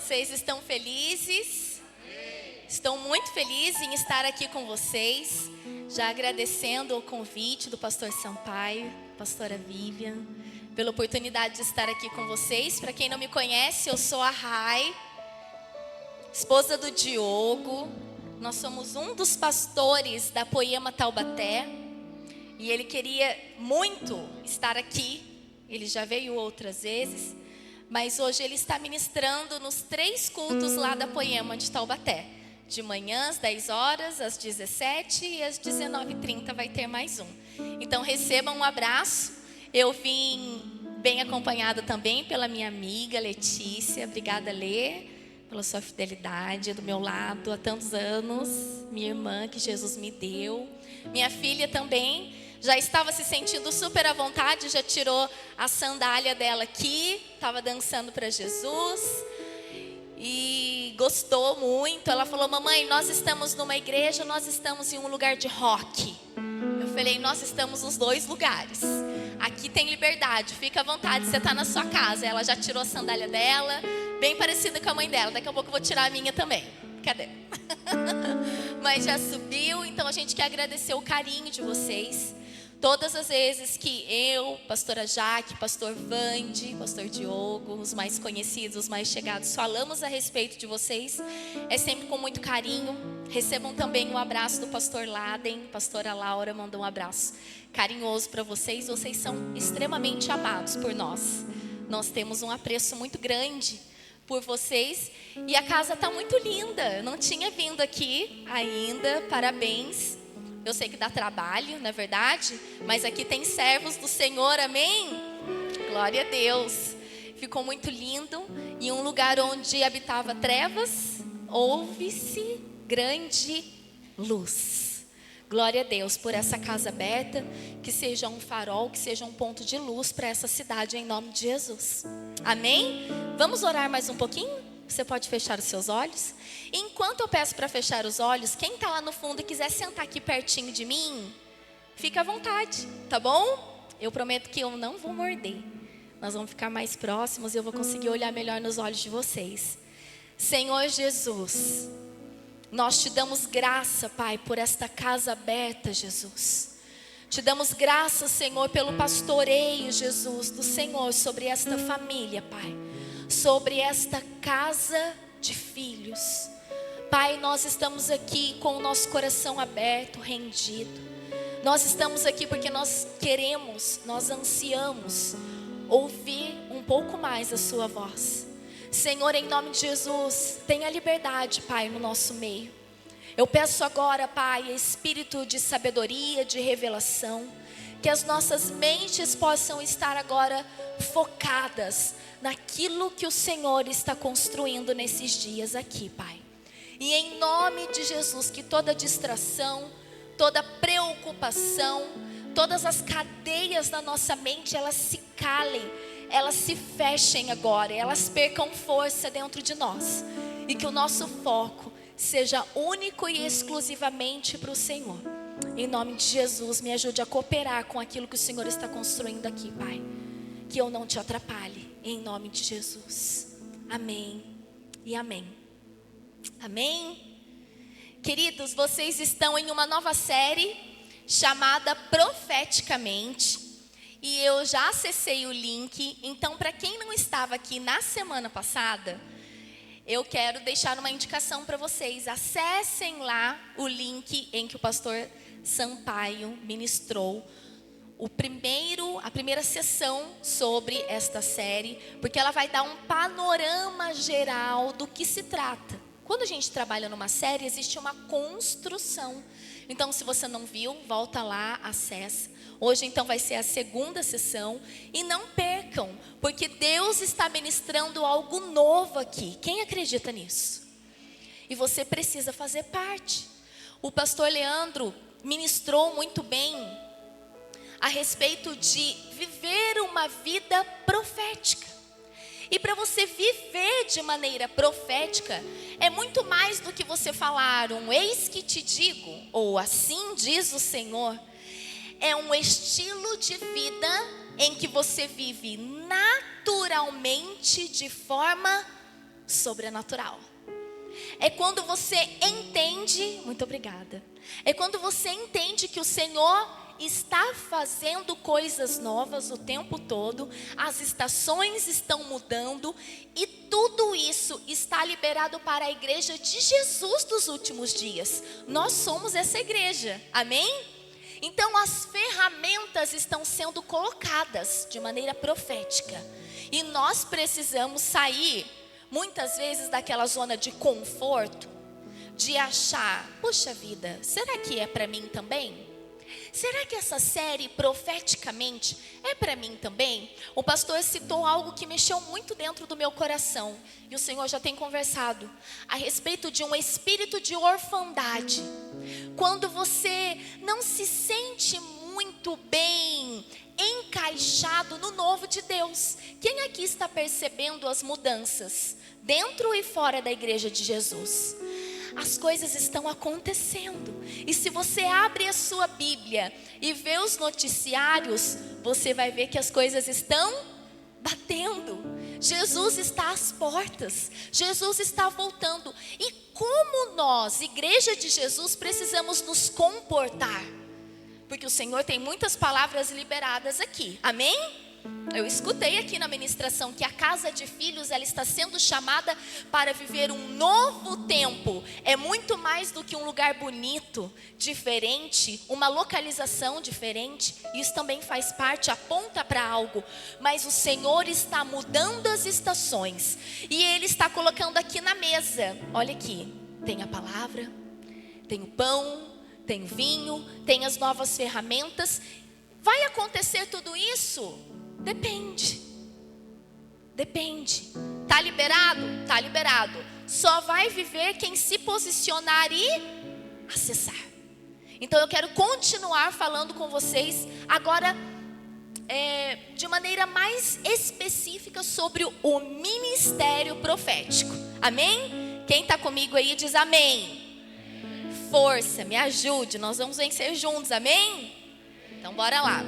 vocês estão felizes? Estou muito feliz em estar aqui com vocês, já agradecendo o convite do pastor Sampaio, pastora Vivian, pela oportunidade de estar aqui com vocês. Para quem não me conhece, eu sou a Rai, esposa do Diogo. Nós somos um dos pastores da Poema Taubaté e ele queria muito estar aqui. Ele já veio outras vezes, mas hoje ele está ministrando nos 3 cultos lá da Poema de Taubaté. De manhã às 10 horas, às 17 e às 19h30 vai ter mais um. Então recebam um abraço. Eu vim bem acompanhada também pela minha amiga Letícia. Obrigada, Lê, pela sua fidelidade do meu lado há tantos anos. Minha irmã que Jesus me deu. Minha filha também já estava se sentindo super à vontade, já tirou a sandália dela aqui, estava dançando para Jesus e gostou muito. Ela falou: mamãe, nós estamos numa igreja, nós estamos em um lugar de rock. Eu falei: nós estamos nos 2 lugares. Aqui tem liberdade, fica à vontade, você está na sua casa. Ela já tirou a sandália dela, bem parecida com a mãe dela. Daqui a pouco eu vou tirar a minha também. Cadê? Mas já subiu. Então a gente quer agradecer o carinho de vocês. Todas as vezes que eu, pastora Jaque, pastor Vande, pastor Diogo, os mais conhecidos, os mais chegados, falamos a respeito de vocês, é sempre com muito carinho. Recebam também um abraço do pastor Laden. Pastora Laura mandou um abraço carinhoso para vocês. Vocês são extremamente amados por nós. Nós temos um apreço muito grande por vocês. E a casa está muito linda. Eu não tinha vindo aqui ainda. Parabéns. Eu sei que dá trabalho, não é verdade? Mas aqui tem servos do Senhor, amém? Glória a Deus. Ficou muito lindo. Em um lugar onde habitava trevas, ouve-se grande luz. Glória a Deus por essa casa aberta. Que seja um farol, que seja um ponto de luz para essa cidade, em nome de Jesus. Amém? Vamos orar mais um pouquinho? Você pode fechar os seus olhos? Enquanto eu peço para fechar os olhos, quem está lá no fundo e quiser sentar aqui pertinho de mim, fica à vontade, tá bom? Eu prometo que eu não vou morder. Nós vamos ficar mais próximos e eu vou conseguir olhar melhor nos olhos de vocês. Senhor Jesus, nós te damos graça, Pai, por esta casa aberta, Jesus. Te damos graça, Senhor, pelo pastoreio, Jesus, do Senhor sobre esta família, Pai. Sobre esta casa de filhos. Pai, nós estamos aqui com o nosso coração aberto, rendido. Nós estamos aqui porque nós queremos, nós ansiamos ouvir um pouco mais a sua voz. Senhor, em nome de Jesus, tenha liberdade, Pai, no nosso meio. Eu peço agora, Pai, espírito de sabedoria, de revelação, que as nossas mentes possam estar agora focadas naquilo que o Senhor está construindo nesses dias aqui, Pai. E em nome de Jesus, que toda distração, toda preocupação, todas as cadeias da nossa mente, elas se calem, elas se fechem agora, elas percam força dentro de nós. E que o nosso foco seja único e exclusivamente para o Senhor. Em nome de Jesus, me ajude a cooperar com aquilo que o Senhor está construindo aqui, Pai. Que eu não te atrapalhe, em nome de Jesus. Amém e amém. Amém? Queridos, vocês estão em uma nova série chamada Profeticamente. E eu já acessei o link. Então, para quem não estava aqui na semana passada, eu quero deixar uma indicação para vocês. Acessem lá o link em que o pastor Sampaio ministrou a primeira sessão sobre esta série, porque ela vai dar um panorama geral do que se trata. Quando a gente trabalha numa série, existe uma construção. Então, se você não viu, volta lá, acessa. Hoje, então, vai ser a segunda sessão. E não percam, porque Deus está ministrando algo novo aqui. Quem acredita nisso? E você precisa fazer parte. O pastor Leandro ministrou muito bem a respeito de viver uma vida profética. E para você viver de maneira profética, é muito mais do que você falar um eis que te digo, ou assim diz o Senhor. É um estilo de vida em que você vive naturalmente de forma sobrenatural. É quando você entende, muito obrigada. É quando você entende que o Senhor está fazendo coisas novas o tempo todo, as estações estão mudando e tudo isso está liberado para a igreja de Jesus dos últimos dias. Nós somos essa igreja, amém? Então as ferramentas estão sendo colocadas de maneira profética e nós precisamos sair muitas vezes daquela zona de conforto, de achar, puxa vida, será que é para mim também? Será que essa série profeticamente é para mim também? O pastor citou algo que mexeu muito dentro do meu coração. E o Senhor já tem conversado a respeito de um espírito de orfandade. Quando você não se sente muito bem encaixado no novo de Deus. Quem aqui está percebendo as mudanças dentro e fora da igreja de Jesus? As coisas estão acontecendo. E se você abre a sua Bíblia e vê os noticiários, você vai ver que as coisas estão batendo. Jesus está às portas. Jesus está voltando. E como nós, igreja de Jesus, precisamos nos comportar? Porque o Senhor tem muitas palavras liberadas aqui. Amém? Eu escutei aqui na ministração que a casa de filhos, ela está sendo chamada para viver um novo tempo. É muito mais do que um lugar bonito, diferente, uma localização diferente. Isso também faz parte, aponta para algo. Mas o Senhor está mudando as estações. E Ele está colocando aqui na mesa. Olha aqui, tem a palavra, tem o pão, tem o vinho, tem as novas ferramentas. Vai acontecer tudo isso? Depende. Tá liberado? Tá liberado. Só vai viver quem se posicionar e acessar. Então eu quero continuar falando com vocês agora de maneira mais específica sobre o ministério profético. Amém? Quem está comigo aí diz amém. Força, me ajude, nós vamos vencer juntos, amém? Então bora lá.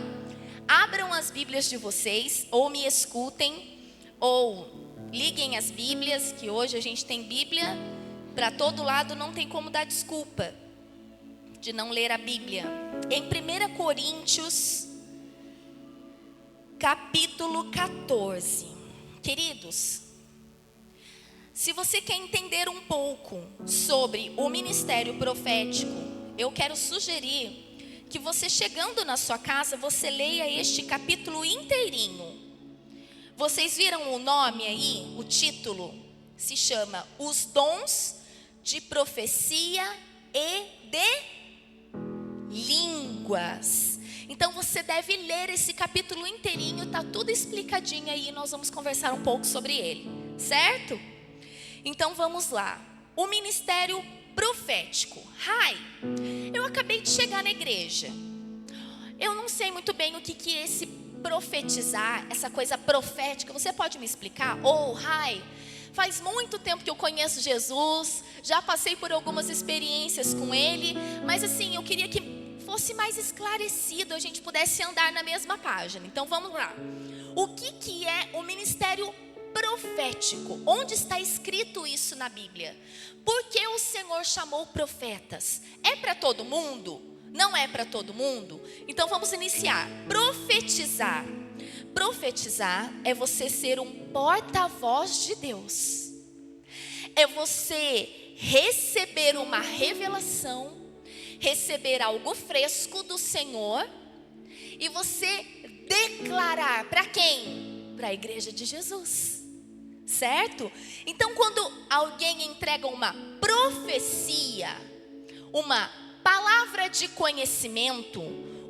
Abram as Bíblias de vocês, ou me escutem, ou liguem as Bíblias, que hoje a gente tem Bíblia para todo lado, não tem como dar desculpa de não ler a Bíblia. Em 1 Coríntios, capítulo 14. Queridos, se você quer entender um pouco sobre o ministério profético, eu quero sugerir que você, chegando na sua casa, você leia este capítulo inteirinho. Vocês viram o nome aí? O título se chama Os Dons de Profecia e de Línguas. Então você deve ler esse capítulo inteirinho, tá tudo explicadinho aí, nós vamos conversar um pouco sobre ele, certo? Então vamos lá. O ministério profético. Eu acabei de chegar na igreja. Eu não sei muito bem o que é esse profetizar, essa coisa profética. Você pode me explicar? Faz muito tempo que eu conheço Jesus, já passei por algumas experiências com Ele, mas assim, eu queria que fosse mais esclarecido, a gente pudesse andar na mesma página. Então vamos lá. O que é o ministério profético? Onde está escrito isso na Bíblia? Por que o Senhor chamou profetas? É para todo mundo? Não é para todo mundo? Então vamos iniciar. Profetizar. Profetizar é você ser um porta-voz de Deus. É você receber uma revelação, receber algo fresco do Senhor e você declarar para quem? Para a igreja de Jesus. Certo? Então quando alguém entrega uma profecia, uma palavra de conhecimento,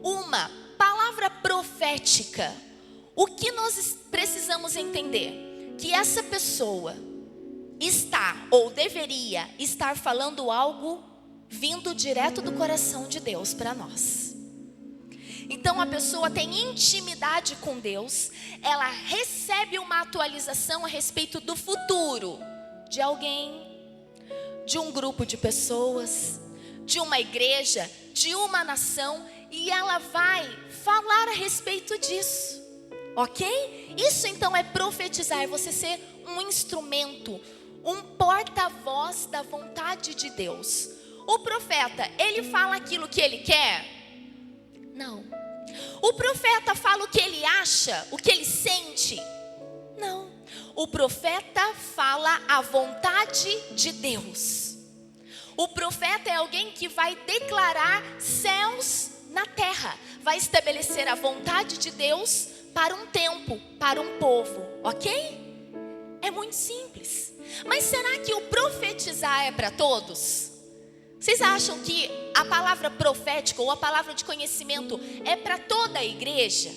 uma palavra profética, o que nós precisamos entender? Que essa pessoa está ou deveria estar falando algo vindo direto do coração de Deus para nós. Então a pessoa tem intimidade com Deus, ela recebe uma atualização a respeito do futuro de alguém, de um grupo de pessoas, de uma igreja, de uma nação, e ela vai falar a respeito disso, ok? Isso então é profetizar, é você ser um instrumento, voz da vontade de Deus. O profeta, ele fala aquilo que ele quer? Não. O profeta fala o que ele acha, o que ele sente? Não. O profeta fala a vontade de Deus. O profeta é alguém que vai declarar céus na terra, vai estabelecer a vontade de Deus para um tempo, para um povo, ok? É muito simples. Mas será que o profetizar é para todos? Vocês acham que a palavra profética ou a palavra de conhecimento é para toda a igreja?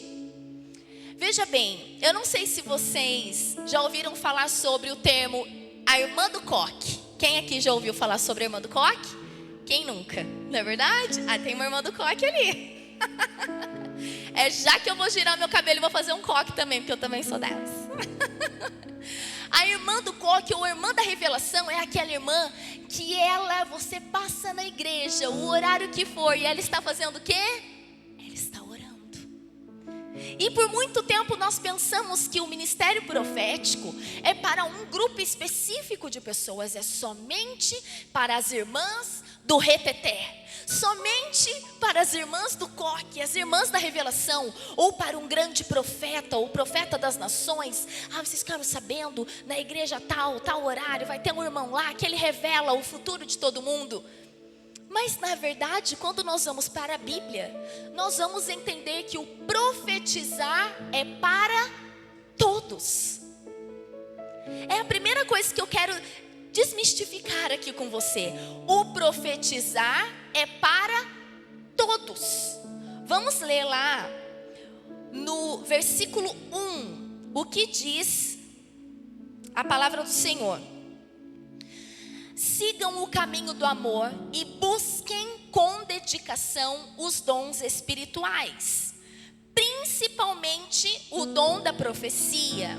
Veja bem, eu não sei se vocês já ouviram falar sobre o termo a irmã do coque. Quem aqui já ouviu falar sobre a irmã do coque? Quem nunca? Não é verdade? Ah, tem uma irmã do coque ali. É já que eu vou girar meu cabelo e vou fazer um coque também, porque eu também sou dessa. A irmã do coque ou irmã da revelação é aquela irmã que você passa na igreja, o horário que for, e ela está fazendo o quê? Ela está orando. E por muito tempo nós pensamos que o ministério profético é para um grupo específico de pessoas, é somente para as irmãs do reteté, somente para as irmãs do coque, as irmãs da revelação, ou para um grande profeta, ou profeta das nações. Vocês ficaram sabendo, na igreja tal horário, vai ter um irmão lá que ele revela o futuro de todo mundo. Mas na verdade, quando nós vamos para a Bíblia, nós vamos entender que o profetizar é para todos. É a primeira coisa que eu quero desmistificar aqui com você. O profetizar é para todos. Vamos ler lá no versículo 1, o que diz a palavra do Senhor. Sigam o caminho do amor e busquem com dedicação os dons espirituais, principalmente o dom da profecia.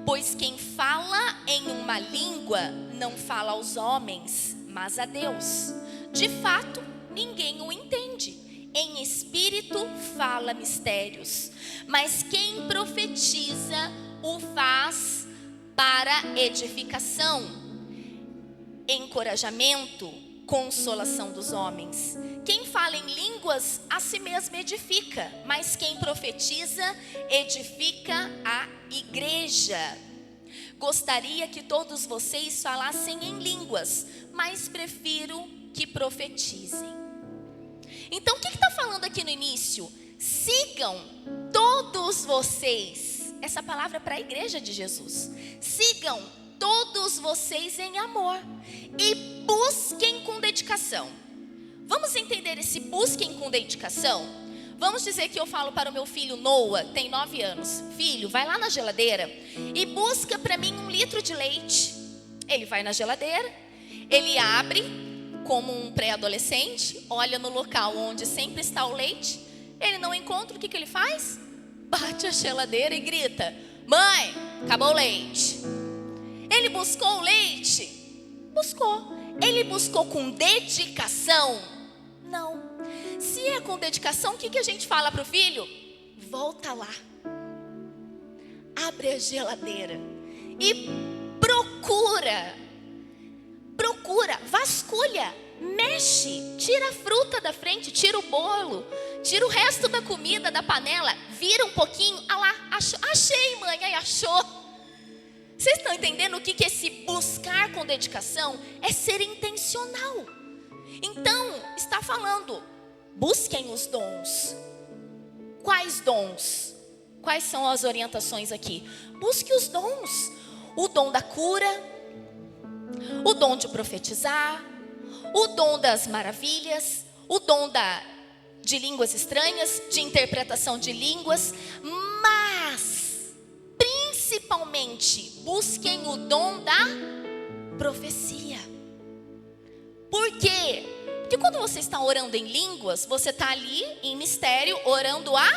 Pois quem fala em uma língua não fala aos homens, mas a Deus. De fato, ninguém o entende. Em espírito fala mistérios. Mas quem profetiza o faz para edificação, encorajamento, consolação dos homens. Quem fala em línguas a si mesmo edifica, mas quem profetiza edifica a igreja. Gostaria que todos vocês falassem em línguas, mas prefiro que profetizem. Então o que está falando aqui no início? Sigam todos vocês. Essa palavra é para a igreja de Jesus. Sigam todos vocês em amor e busquem com dedicação. Vamos entender esse busquem com dedicação? Vamos dizer que eu falo para o meu filho Noah, tem 9 anos. Filho, vai lá na geladeira e busca para mim 1 litro de leite. Ele vai na geladeira, ele abre como um pré-adolescente, olha no local onde sempre está o leite. Ele não encontra, o que ele faz? Bate a geladeira e grita: mãe, acabou o leite. Ele buscou o leite? Buscou. Ele buscou com dedicação? Não. Se é com dedicação, o que a gente fala para o filho? Volta lá. Abre a geladeira e procura, vasculha, mexe, tira a fruta da frente, tira o bolo, tira o resto da comida da panela, vira um pouquinho. Ah lá, achei, mãe, aí achou. Vocês estão entendendo o que esse buscar com dedicação é? Ser intencional. Então, está falando, busquem os dons. Quais dons? Quais são as orientações aqui? Busque os dons. O dom da cura, o dom de profetizar, o dom das maravilhas, o dom de línguas estranhas, de interpretação de línguas, mas principalmente busquem o dom da profecia. Por quê? Porque quando você está orando em línguas, você está ali em mistério orando a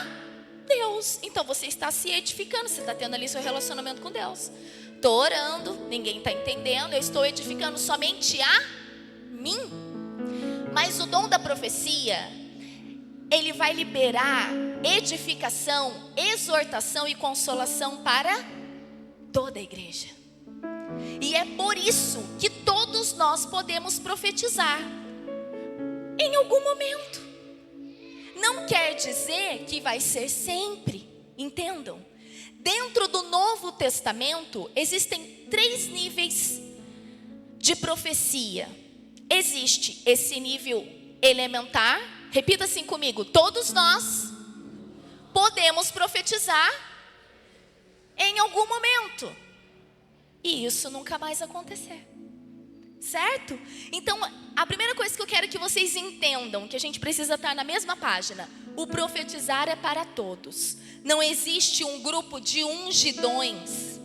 Deus. Então você está se edificando, você está tendo ali seu relacionamento com Deus. Estou orando, ninguém está entendendo, eu estou edificando somente a mim. Mas o dom da profecia, ele vai liberar edificação, exortação e consolação para toda a igreja. E é por isso que todos todos nós podemos profetizar em algum momento. Não quer dizer que vai ser sempre, entendam. Dentro do Novo Testamento existem 3 níveis de profecia. Existe esse nível elementar, repita assim comigo: todos nós podemos profetizar em algum momento. E isso nunca mais acontecer. Certo? Então, a primeira coisa que eu quero que vocês entendam, que a gente precisa estar na mesma página: o profetizar é para todos. Não existe um grupo de ungidões,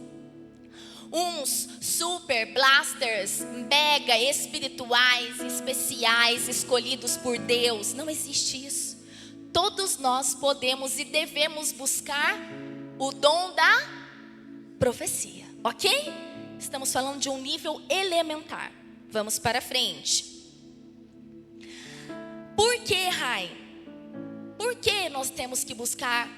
uns super blasters, mega espirituais, especiais, escolhidos por Deus. Não existe isso. Todos nós podemos e devemos buscar o dom da profecia, ok? Estamos falando de um nível elementar. Vamos para frente. Por que, Rai? Por que nós temos que buscar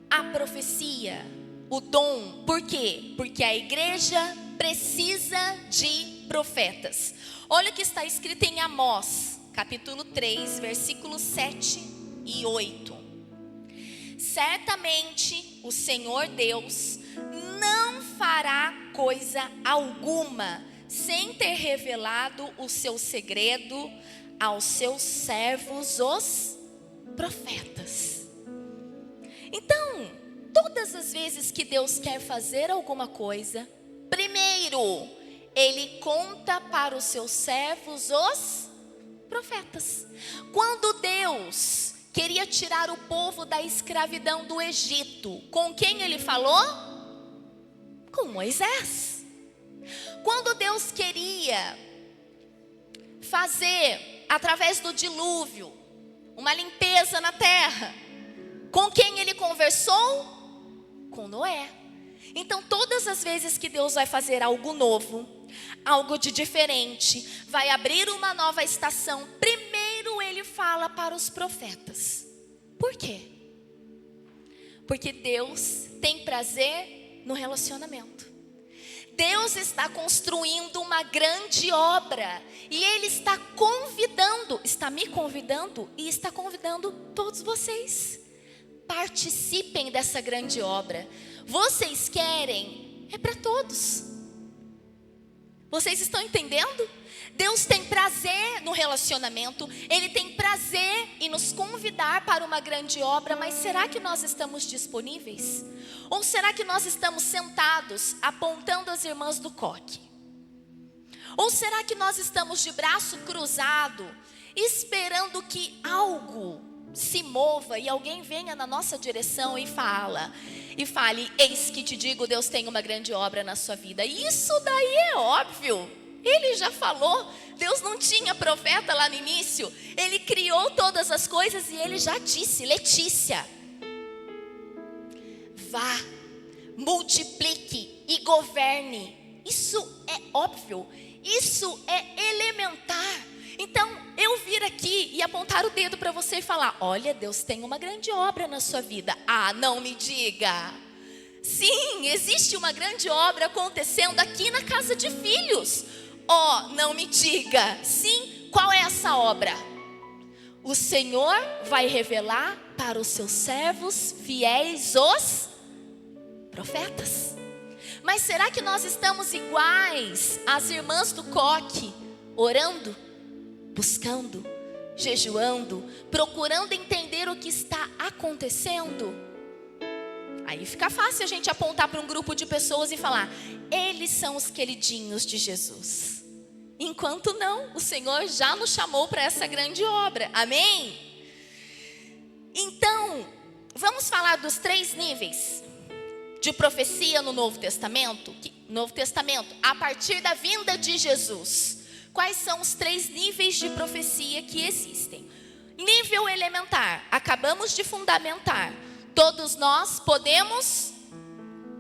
a profecia, o dom? Por quê? Porque a igreja precisa de profetas. Olha o que está escrito em Amós, capítulo 3, versículos 7 e 8. Certamente o Senhor Deus não fará coisa alguma sem ter revelado o seu segredo aos seus servos, os profetas. Então, todas as vezes que Deus quer fazer alguma coisa, primeiro, Ele conta para os seus servos, os profetas. Quando Deus queria tirar o povo da escravidão do Egito, com quem Ele falou? Com Moisés. Quando Deus queria fazer, através do dilúvio, uma limpeza na terra, com quem Ele conversou? Com Noé. Então, todas as vezes que Deus vai fazer algo novo, algo de diferente, vai abrir uma nova estação, primeiro Ele fala para os profetas. Por quê? Porque Deus tem prazer no relacionamento. Deus está construindo uma grande obra e Ele está convidando, está me convidando e está convidando todos vocês. Participem dessa grande obra. Vocês querem, é para todos. Vocês estão entendendo? Deus tem prazer no relacionamento, Ele tem prazer em nos convidar para uma grande obra, mas será que nós estamos disponíveis? Ou será que nós estamos sentados, apontando as irmãs do coque? Ou será que nós estamos de braço cruzado, esperando que algo se mova e alguém venha na nossa direção e fale: eis que te digo, Deus tem uma grande obra na sua vida? Isso daí é óbvio. Ele já falou. Deus não tinha profeta lá no início. Ele criou todas as coisas e Ele já disse: Letícia, vá, multiplique e governe. Isso é óbvio. Isso é elementar. Então, eu vir aqui e apontar o dedo para você e falar: olha, Deus tem uma grande obra na sua vida. Ah, não me diga. Sim, existe uma grande obra acontecendo aqui na Casa de Filhos. Oh, não me diga. Sim, qual é essa obra? O Senhor vai revelar para os seus servos fiéis, os profetas. Mas será que nós estamos iguais às irmãs do coque, orando, buscando, jejuando, procurando entender o que está acontecendo? Aí fica fácil a gente apontar para um grupo de pessoas e falar: eles são os queridinhos de Jesus. Enquanto não, o Senhor já nos chamou para essa grande obra. Amém? Então, vamos falar dos 3 níveis de profecia no Novo Testamento. A partir da vinda de Jesus. Quais são os 3 níveis de profecia que existem? Nível elementar, acabamos de fundamentar. Todos nós podemos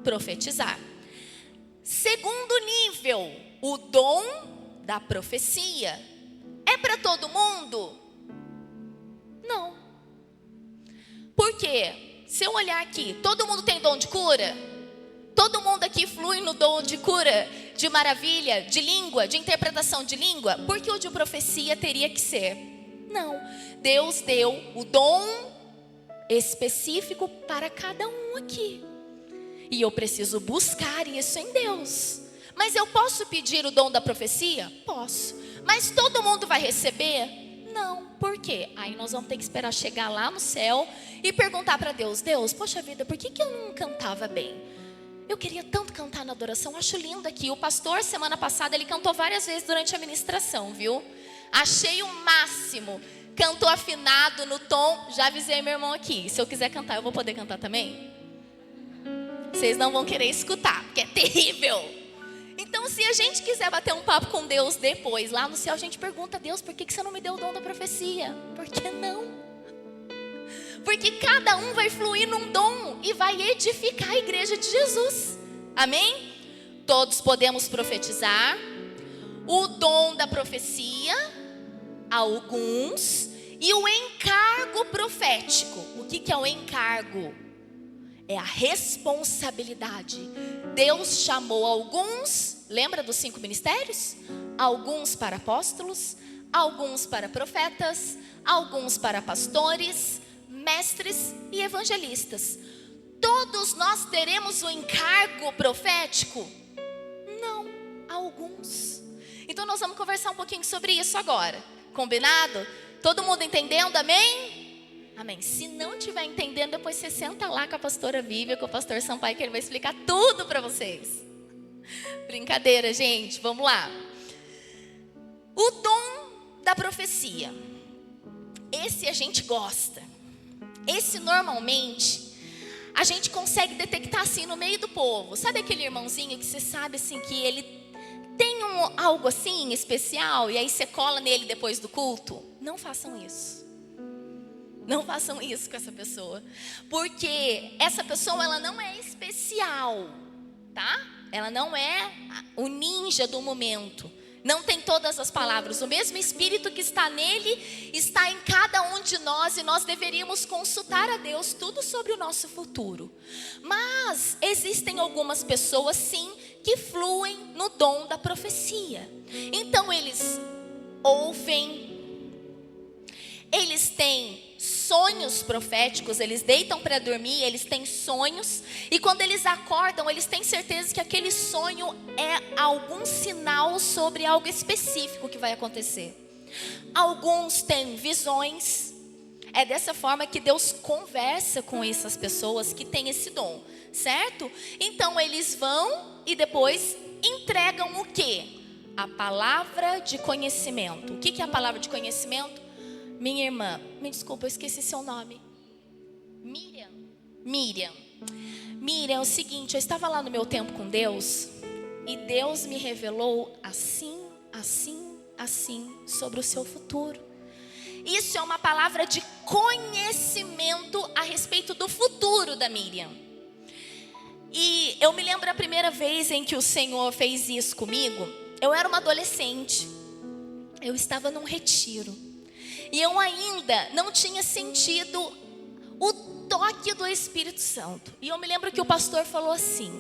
profetizar. Segundo nível, o dom da profecia. É para todo mundo? Não. Por quê? Se eu olhar aqui, todo mundo tem dom de cura? Todo mundo aqui flui no dom de cura? de maravilha, de língua, de interpretação de língua, porque o de profecia teria que ser? Não, Deus deu o dom específico para cada um aqui. E eu preciso buscar isso em Deus. Mas eu posso pedir o dom da profecia? Posso. Mas todo mundo vai receber? Não. Por quê? Aí nós vamos ter que esperar chegar lá no céu e perguntar para Deus: Deus, poxa vida, por que eu não cantava bem? Eu queria tanto cantar na adoração, acho lindo aqui. O pastor, semana passada, ele cantou várias vezes durante a ministração, viu? Achei o máximo. Cantou afinado, no tom. Já avisei meu irmão aqui. Se eu quiser cantar, eu vou poder cantar também? Vocês não vão querer escutar, porque é terrível. Então, se a gente quiser bater um papo com Deus depois, lá no céu, a gente pergunta: Deus, por que você não me deu o dom da profecia? Por que não? Porque cada um vai fluir num dom e vai edificar a igreja de Jesus. Amém? Todos podemos profetizar. O dom da profecia, alguns. E o encargo profético. O que é o encargo? É a responsabilidade. Deus chamou alguns, lembra dos 5 ministérios? Alguns para apóstolos, alguns para profetas, alguns para pastores, mestres e evangelistas. Todos nós teremos o encargo profético? Não, alguns. Então nós vamos conversar um pouquinho sobre isso agora. Combinado? Todo mundo entendendo, amém? Amém. Se não estiver entendendo, depois você senta lá com a pastora Vívia, com o pastor Sampaio, que ele vai explicar tudo para vocês. Brincadeira, gente. Vamos lá. O dom da profecia. Esse a gente gosta. Esse normalmente a gente consegue detectar assim no meio do povo. Sabe aquele irmãozinho que você sabe assim que ele tem algo assim especial e aí você cola nele depois do culto? Não façam isso. Não façam isso com essa pessoa. Porque essa pessoa, ela não é especial, tá? Ela não é o ninja do momento. Não tem todas as palavras. O mesmo Espírito que está nele está em cada um de nós. E nós deveríamos consultar a Deus tudo sobre o nosso futuro. Mas existem algumas pessoas, sim, que fluem no dom da profecia. Então eles ouvem. Eles têm sonhos proféticos, eles deitam para dormir, eles têm sonhos. E quando eles acordam, eles têm certeza que aquele sonho é algum sinal sobre algo específico que vai acontecer. Alguns têm visões. É dessa forma que Deus conversa com essas pessoas que têm esse dom, certo? Então eles vão e depois entregam o quê? A palavra de conhecimento. O que é a palavra de conhecimento? Minha irmã, me desculpa, eu esqueci seu nome. Miriam, é o seguinte, eu estava lá no meu tempo com Deus e Deus me revelou assim sobre o seu futuro. Isso é uma palavra de conhecimento a respeito do futuro da Miriam. E eu me lembro a primeira vez em que o Senhor fez isso comigo. Eu era uma adolescente. Eu estava num retiro. E eu ainda não tinha sentido o toque do Espírito Santo. E eu me lembro que o pastor falou assim: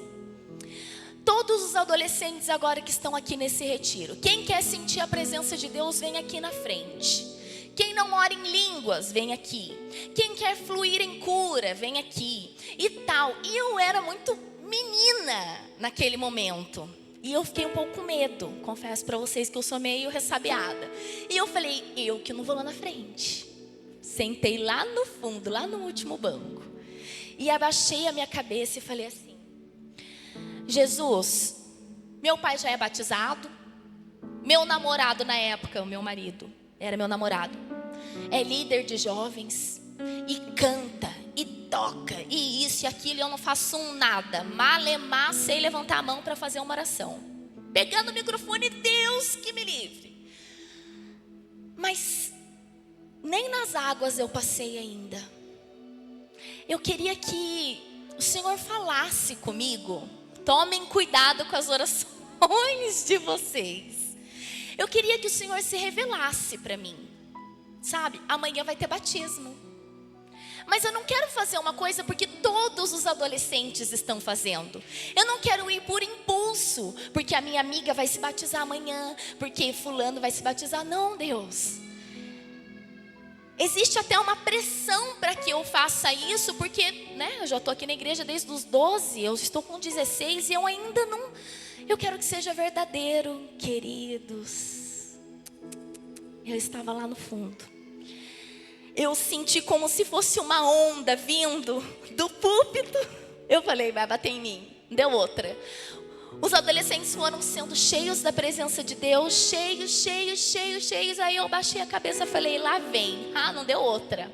todos os adolescentes agora que estão aqui nesse retiro, quem quer sentir a presença de Deus, vem aqui na frente. Quem não ora em línguas, vem aqui. Quem quer fluir em cura, vem aqui. E tal. E eu era muito menina naquele momento. E eu fiquei um pouco com medo. Confesso para vocês que eu sou meio ressabiada. E eu falei, eu que não vou lá na frente. Sentei lá no fundo, lá no último banco. E abaixei a minha cabeça e falei assim: Jesus, meu pai já é batizado. Meu namorado na época, o meu marido, era meu namorado, é líder de jovens. E canta, e toca, e isso e aquilo. Eu não faço nada. Malemar, sei levantar a mão para fazer uma oração. Pegando o microfone, Deus que me livre. Mas nem nas águas eu passei ainda. Eu queria que o Senhor falasse comigo. Tomem cuidado com as orações de vocês. Eu queria que o Senhor se revelasse para mim. Sabe, amanhã vai ter batismo. Mas eu não quero fazer uma coisa porque todos os adolescentes estão fazendo. Eu não quero ir por impulso, porque a minha amiga vai se batizar amanhã, porque fulano vai se batizar. Não, Deus. Existe até uma pressão para que eu faça isso, porque, né, eu já estou aqui na igreja desde os 12, eu estou com 16 e eu ainda não... Eu quero que seja verdadeiro, queridos. Eu estava lá no fundo. Eu senti como se fosse uma onda vindo do púlpito. Eu falei, vai bater em mim. Deu outra. Os adolescentes foram sendo cheios da presença de Deus, cheios. Aí eu baixei a cabeça e falei, lá vem. Não deu outra.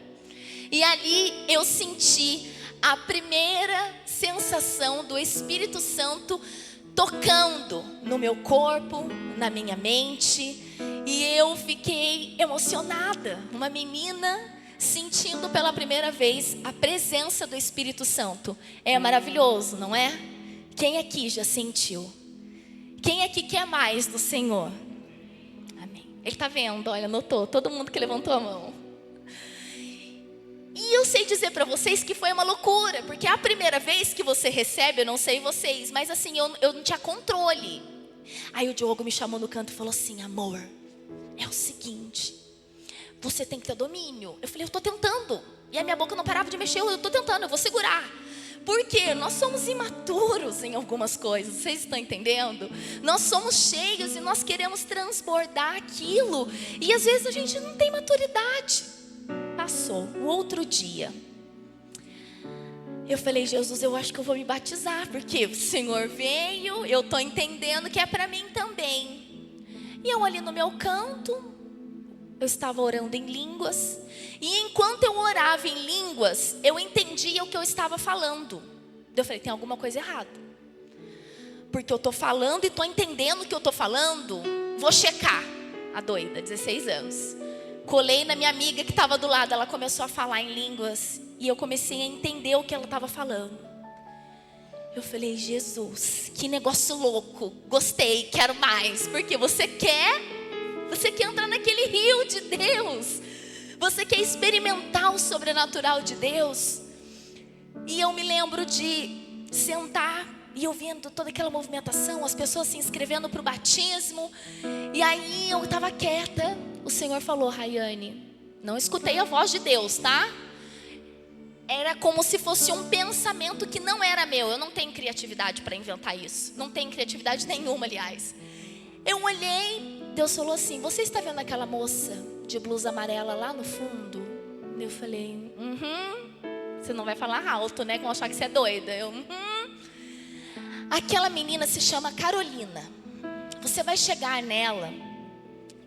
E ali eu senti a primeira sensação do Espírito Santo tocando no meu corpo, na minha mente. E eu fiquei emocionada. Uma menina sentindo pela primeira vez a presença do Espírito Santo. É maravilhoso, não é? Quem aqui já sentiu? Quem aqui quer mais do Senhor? Amém. Ele está vendo, olha, notou, todo mundo que levantou a mão. E eu sei dizer para vocês que foi uma loucura, porque a primeira vez que você recebe, eu não sei vocês, mas assim, eu não tinha controle. Aí o Diogo me chamou no canto e falou assim, amor, é o seguinte, você tem que ter domínio. Eu falei, eu estou tentando. E a minha boca não parava de mexer, eu estou tentando, eu vou segurar. Porque nós somos imaturos em algumas coisas, vocês estão entendendo? Nós somos cheios e nós queremos transbordar aquilo. E às vezes a gente não tem maturidade. Passou, o outro dia. Eu falei, Jesus, eu acho que eu vou me batizar. Porque o Senhor veio, eu estou entendendo que é para mim também. E eu ali no meu canto, eu estava orando em línguas. E enquanto eu orava em línguas, eu entendia o que eu estava falando. Eu falei, tem alguma coisa errada. Porque eu estou falando e estou entendendo o que eu estou falando. Vou checar. A doida, 16 anos. Colei na minha amiga que estava do lado. Ela começou a falar em línguas. E eu comecei a entender o que ela estava falando. Eu falei, Jesus, que negócio louco. Gostei, quero mais. Porque você quer entrar naquele rio de Deus. Você quer experimentar o sobrenatural de Deus. E eu me lembro de sentar e eu vendo toda aquela movimentação, as pessoas se inscrevendo para o batismo. E aí eu estava quieta. O Senhor falou, Rayane, não escutei a voz de Deus, tá? Era como se fosse um pensamento que não era meu. Eu não tenho criatividade para inventar isso. Não tenho criatividade nenhuma, aliás. Eu olhei, Deus falou assim, você está vendo aquela moça de blusa amarela lá no fundo? Eu falei, Você não vai falar alto, né? Que vão achar que você é doida. Aquela menina se chama Carolina. Você vai chegar nela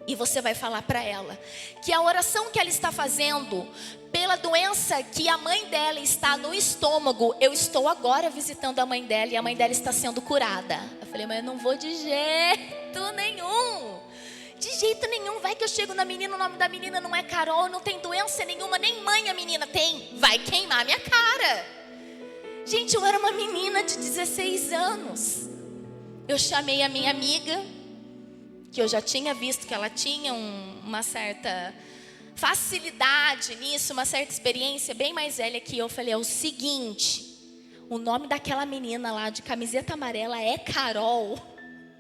e você vai falar para ela que a oração que ela está fazendo pela doença que a mãe dela está no estômago, eu estou agora visitando a mãe dela e a mãe dela está sendo curada. Eu falei, mas eu não vou de jeito nenhum. De jeito nenhum, vai que eu chego na menina, o nome da menina não é Carol, não tem doença nenhuma, nem mãe a menina tem. Vai queimar minha cara. Gente, eu era uma menina de 16 anos. Eu chamei a minha amiga, que eu já tinha visto que ela tinha uma certa facilidade nisso, uma certa experiência, bem mais velha que eu. Eu falei, é o seguinte, o nome daquela menina lá de camiseta amarela é Carol.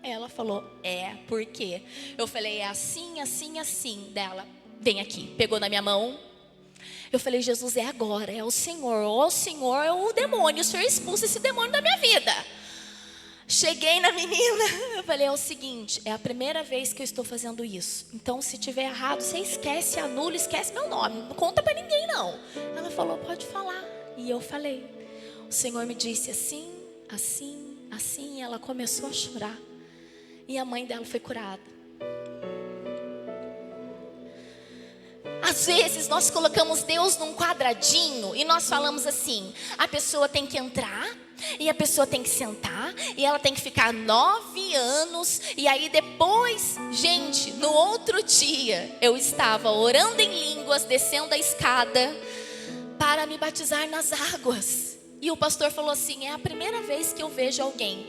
Ela falou, por quê? Eu falei, é assim, assim, assim. Dela, vem aqui, pegou na minha mão. Eu falei, Jesus, é agora, é o Senhor. O Senhor é o demônio, o Senhor expulsa esse demônio da minha vida. Cheguei na menina, eu falei, é o seguinte, é a primeira vez que eu estou fazendo isso. Então, se tiver errado, você esquece, anula, esquece meu nome. Não conta pra ninguém, não. Ela falou, pode falar. E eu falei, o Senhor me disse assim, assim, assim. E ela começou a chorar. E a mãe dela foi curada. Às vezes nós colocamos Deus num quadradinho e nós falamos assim, a pessoa tem que entrar e a pessoa tem que sentar e ela tem que ficar 9 anos. E aí depois, gente, no outro dia eu estava orando em línguas, descendo a escada para me batizar nas águas. E o pastor falou assim, é a primeira vez que eu vejo alguém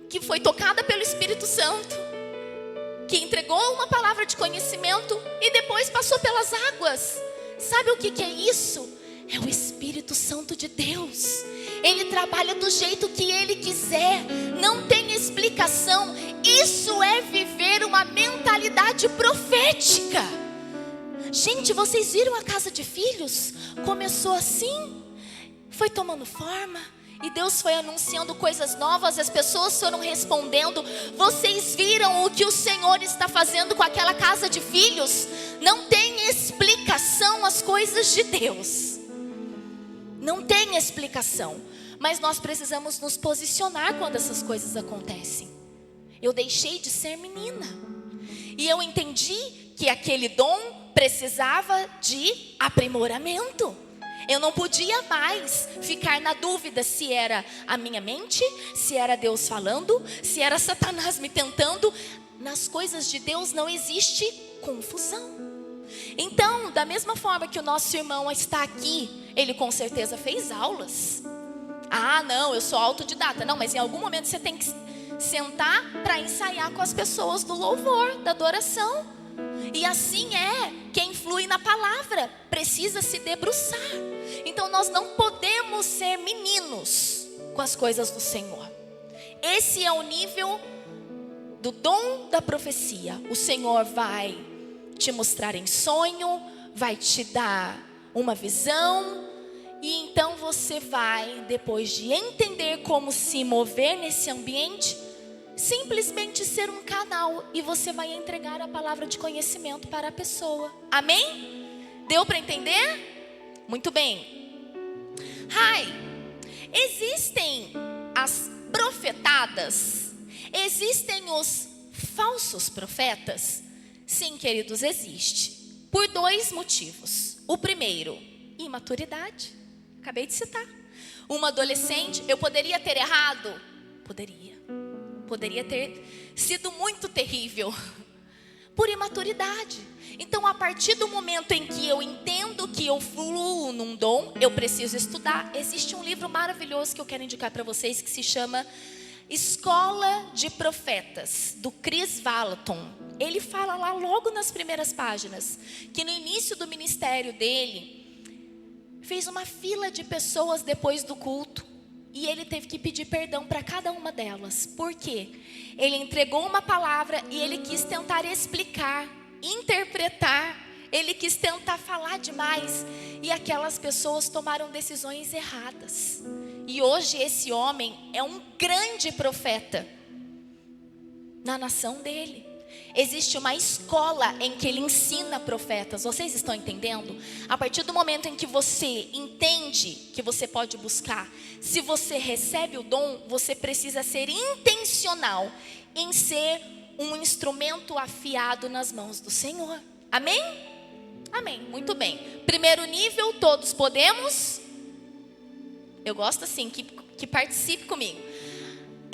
que foi tocada pelo Espírito Santo, que entregou uma palavra de conhecimento e depois passou pelas águas. Sabe o que é isso? É o Espírito Santo de Deus. Ele trabalha do jeito que Ele quiser. Não tem explicação. Isso é viver uma mentalidade profética. Gente, vocês viram a casa de filhos? Começou assim, foi tomando forma, e Deus foi anunciando coisas novas, as pessoas foram respondendo. Vocês viram o que o Senhor está fazendo com aquela casa de filhos? Não tem explicação as coisas de Deus. Não tem explicação. Mas nós precisamos nos posicionar quando essas coisas acontecem. Eu deixei de ser menina. E eu entendi que aquele dom precisava de aprimoramento. Eu não podia mais ficar na dúvida se era a minha mente, se era Deus falando, se era Satanás me tentando. Nas coisas de Deus não existe confusão. Então, da mesma forma que o nosso irmão está aqui, ele com certeza fez aulas. Ah, não, eu sou autodidata. Não, mas em algum momento você tem que sentar para ensaiar com as pessoas do louvor, da adoração. E assim é quem flui na palavra, precisa se debruçar. Então nós não podemos ser meninos com as coisas do Senhor. Esse é o nível do dom da profecia. O Senhor vai te mostrar em sonho, vai te dar uma visão, e então você vai, depois de entender como se mover nesse ambiente, simplesmente ser um canal, e você vai entregar a palavra de conhecimento para a pessoa. Amém? Deu para entender? Muito bem. Existem as profetadas, existem os falsos profetas. Sim, queridos, existe. Por dois motivos. O primeiro, imaturidade. Acabei de citar. Uma adolescente, eu poderia ter errado? Poderia ter sido muito terrível. Por imaturidade. Então, a partir do momento em que eu entendo que eu fluo num dom, eu preciso estudar. Existe um livro maravilhoso que eu quero indicar para vocês, que se chama Escola de Profetas, do Chris Vallotton. Ele fala lá logo nas primeiras páginas que no início do ministério dele, fez uma fila de pessoas depois do culto, e ele teve que pedir perdão para cada uma delas. Por quê? Ele entregou uma palavra e ele quis tentar explicar, interpretar, ele quis tentar falar demais, e aquelas pessoas tomaram decisões erradas. E hoje esse homem é um grande profeta na nação dele. Existe uma escola em que ele ensina profetas. Vocês estão entendendo? A partir do momento em que você entende que você pode buscar, se você recebe o dom, você precisa ser intencional em ser um instrumento afiado nas mãos do Senhor. Amém? Amém, muito bem. Primeiro nível, todos podemos. Eu gosto assim, que participe comigo.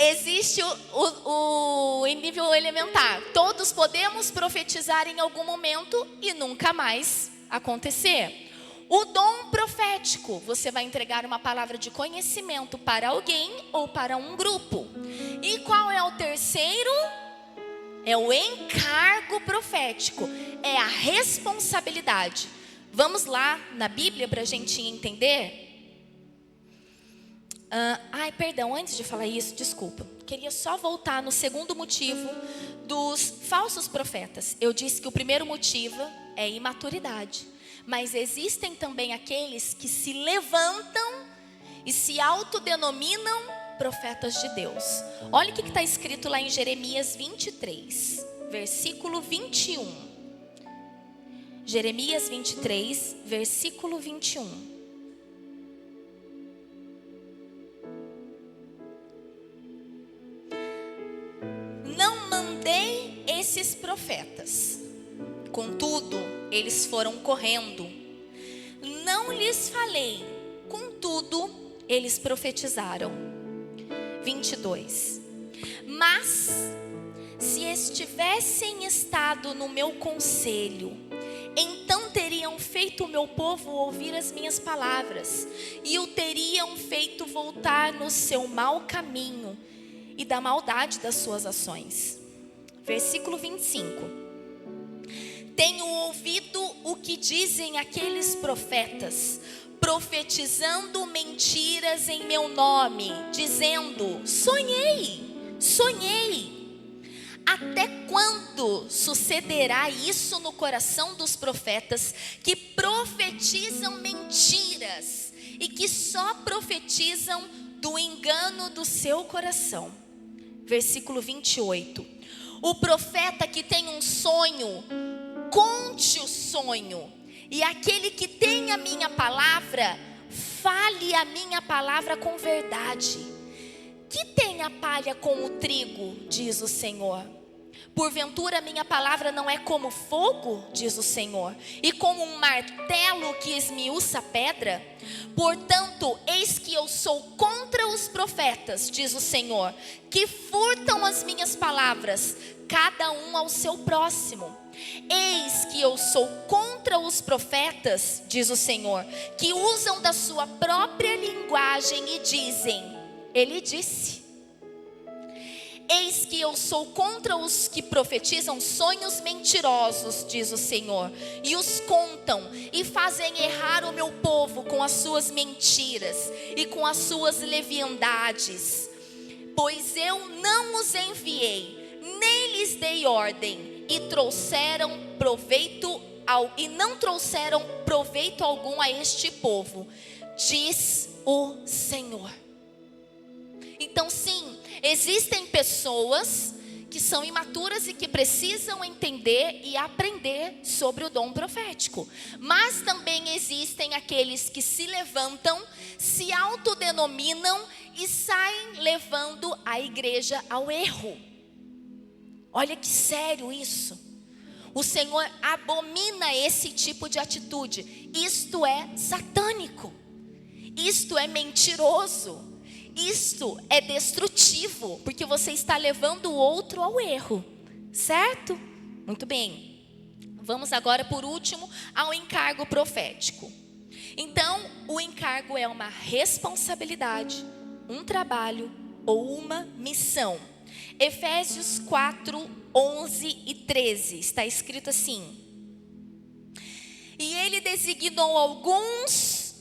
Existe o nível elementar. Todos podemos profetizar em algum momento e nunca mais acontecer. O dom profético, você vai entregar uma palavra de conhecimento para alguém ou para um grupo. E qual é o terceiro? É o encargo profético, é a responsabilidade. Vamos lá na Bíblia para a gente entender? Perdão, antes de falar isso, desculpa. Queria só voltar no segundo motivo dos falsos profetas. Eu disse que o primeiro motivo é imaturidade. Mas existem também aqueles que se levantam e se autodenominam profetas de Deus. Olha o que está escrito lá em Jeremias 23, versículo 21. Jeremias 23, versículo 21. Esses profetas, contudo, eles foram correndo. Não lhes falei, contudo, eles profetizaram. 22. Mas, se estivessem estado no meu conselho, então teriam feito o meu povo ouvir as minhas palavras, e o teriam feito voltar no seu mau caminho e da maldade das suas ações. Versículo 25. Tenho ouvido o que dizem aqueles profetas. profetizando mentiras em meu nome, dizendo: sonhei. Até quando sucederá isso no coração dos profetas que profetizam mentiras e que só profetizam do engano do seu coração? Versículo 28. O profeta que tem um sonho, conte o sonho. E aquele que tem a minha palavra, fale a minha palavra com verdade. Que tem a palha com o trigo, diz o Senhor. Porventura minha palavra não é como fogo, diz o Senhor, e como um martelo que esmiuça a pedra? Portanto, eis que eu sou contra os profetas, diz o Senhor, que furtam as minhas palavras, cada um ao seu próximo. Eis que eu sou contra os profetas, diz o Senhor, que usam da sua própria linguagem e dizem: ele disse. Eis que eu sou contra os que profetizam sonhos mentirosos, diz o Senhor, e os contam e fazem errar o meu povo com as suas mentiras e com as suas leviandades. Pois eu não os enviei, nem lhes dei ordem, e não trouxeram proveito algum a este povo, diz o Senhor. Então sim, existem pessoas que são imaturas e que precisam entender e aprender sobre o dom profético. Mas também existem aqueles que se levantam, se autodenominam e saem levando a igreja ao erro. Olha que sério isso. O Senhor abomina esse tipo de atitude. Isto é satânico. Isto é mentiroso. Isto é destrutivo, porque você está levando o outro ao erro, certo? Muito bem. Vamos agora, por último, ao encargo profético. Então, o encargo é uma responsabilidade, um trabalho ou uma missão. Efésios 4, 11 e 13, está escrito assim: e ele designou alguns,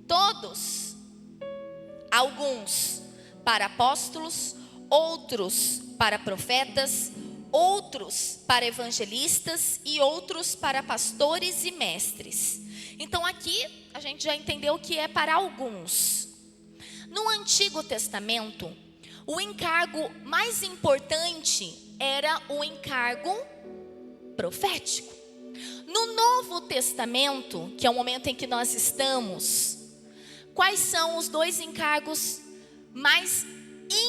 todos, alguns para apóstolos, outros para profetas, outros para evangelistas e outros para pastores e mestres. Então aqui a gente já entendeu que é para alguns. No Antigo Testamento, o encargo mais importante era o encargo profético. No Novo Testamento, que é o momento em que nós estamos, quais são os dois encargos mais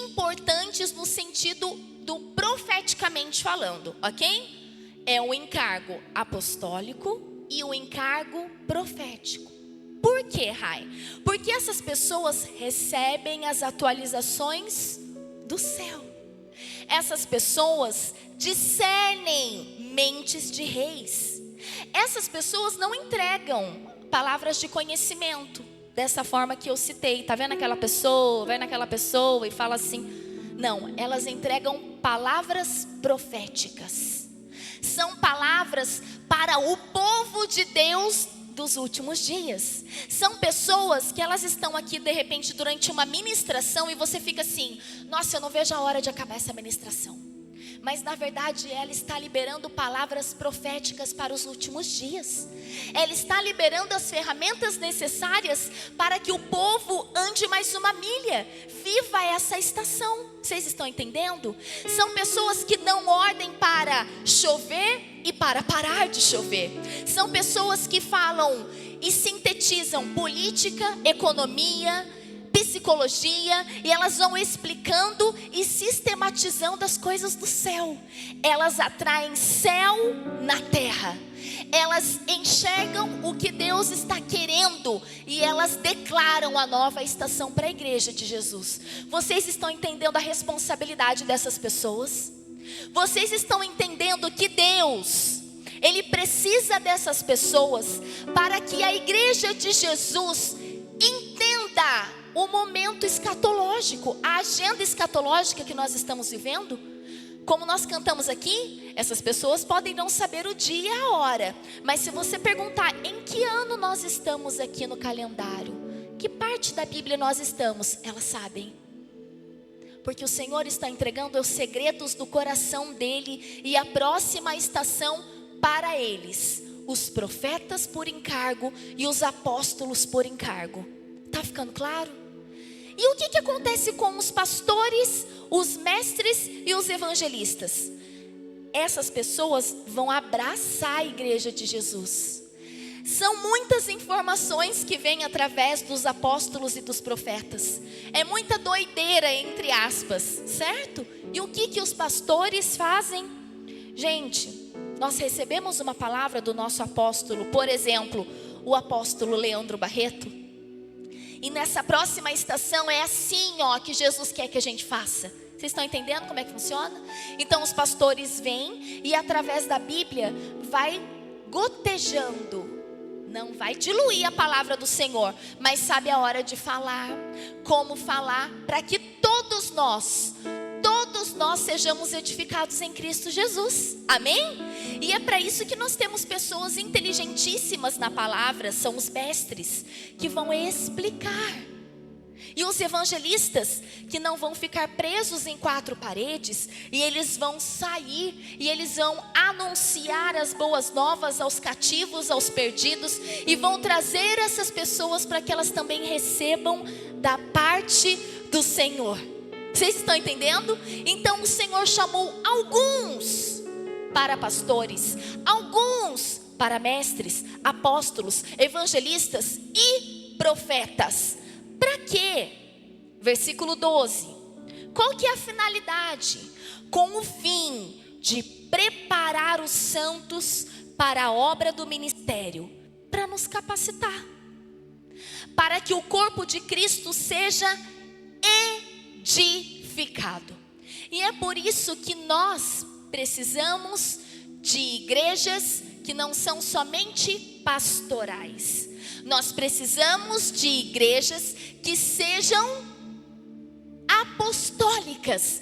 importantes no sentido do profeticamente falando, ok? É o encargo apostólico e o encargo profético. Por quê, Rai? Porque essas pessoas recebem as atualizações do céu. Essas pessoas discernem mentes de reis. Essas pessoas não entregam palavras de conhecimento dessa forma que eu citei. Tá vendo aquela pessoa, vai naquela pessoa e fala assim. Não, elas entregam palavras proféticas. São palavras para o povo de Deus dos últimos dias. São pessoas que elas estão aqui de repente durante uma ministração e você fica assim: nossa, eu não vejo a hora de acabar essa ministração. Mas na verdade ela está liberando palavras proféticas para os últimos dias. Ela está liberando as ferramentas necessárias para que o povo ande mais uma milha. Viva essa estação. Vocês estão entendendo? São pessoas que dão ordem para chover e para parar de chover. São pessoas que falam e sintetizam política, economia, psicologia, e elas vão explicando e sistematizando as coisas do céu. Elas atraem céu na terra. Elas enxergam o que Deus está querendo e elas declaram a nova estação para a igreja de Jesus. Vocês estão entendendo a responsabilidade dessas pessoas? Vocês estão entendendo que Deus, Ele precisa dessas pessoas para que a igreja de Jesus entenda o momento escatológico, a agenda escatológica que nós estamos vivendo? Como nós cantamos aqui, essas pessoas podem não saber o dia e a hora, mas se você perguntar em que ano nós estamos aqui no calendário, que parte da Bíblia nós estamos, elas sabem. Porque o Senhor está entregando os segredos do coração dele e a próxima estação para eles, os profetas por encargo e os apóstolos por encargo. Tá ficando claro? E o que acontece com os pastores, os mestres e os evangelistas? Essas pessoas vão abraçar a igreja de Jesus. São muitas informações que vêm através dos apóstolos e dos profetas. É muita doideira, entre aspas, certo? E o que os pastores fazem? Gente, nós recebemos uma palavra do nosso apóstolo, por exemplo, o apóstolo Leandro Barreto. E nessa próxima estação é assim, que Jesus quer que a gente faça. Vocês estão entendendo como é que funciona? Então os pastores vêm e através da Bíblia vai gotejando. Não vai diluir a palavra do Senhor, mas sabe a hora de falar, como falar, para que todos nós sejamos edificados em Cristo Jesus. Amém? E é para isso que nós temos pessoas inteligentíssimas na palavra, são os mestres, que vão explicar. E os evangelistas, que não vão ficar presos em quatro paredes, e eles vão sair, e eles vão anunciar as boas novas aos cativos, aos perdidos, e vão trazer essas pessoas para que elas também recebam da parte do Senhor. Vocês estão entendendo? Então o Senhor chamou alguns para pastores, alguns para mestres, apóstolos, evangelistas e profetas. Para quê? Versículo 12. Qual que é a finalidade? Com o fim de preparar os santos para a obra do ministério, para nos capacitar, para que o corpo de Cristo seja edificado. E é por isso que nós precisamos de igrejas que não são somente pastorais. Nós precisamos de igrejas que sejam apostólicas,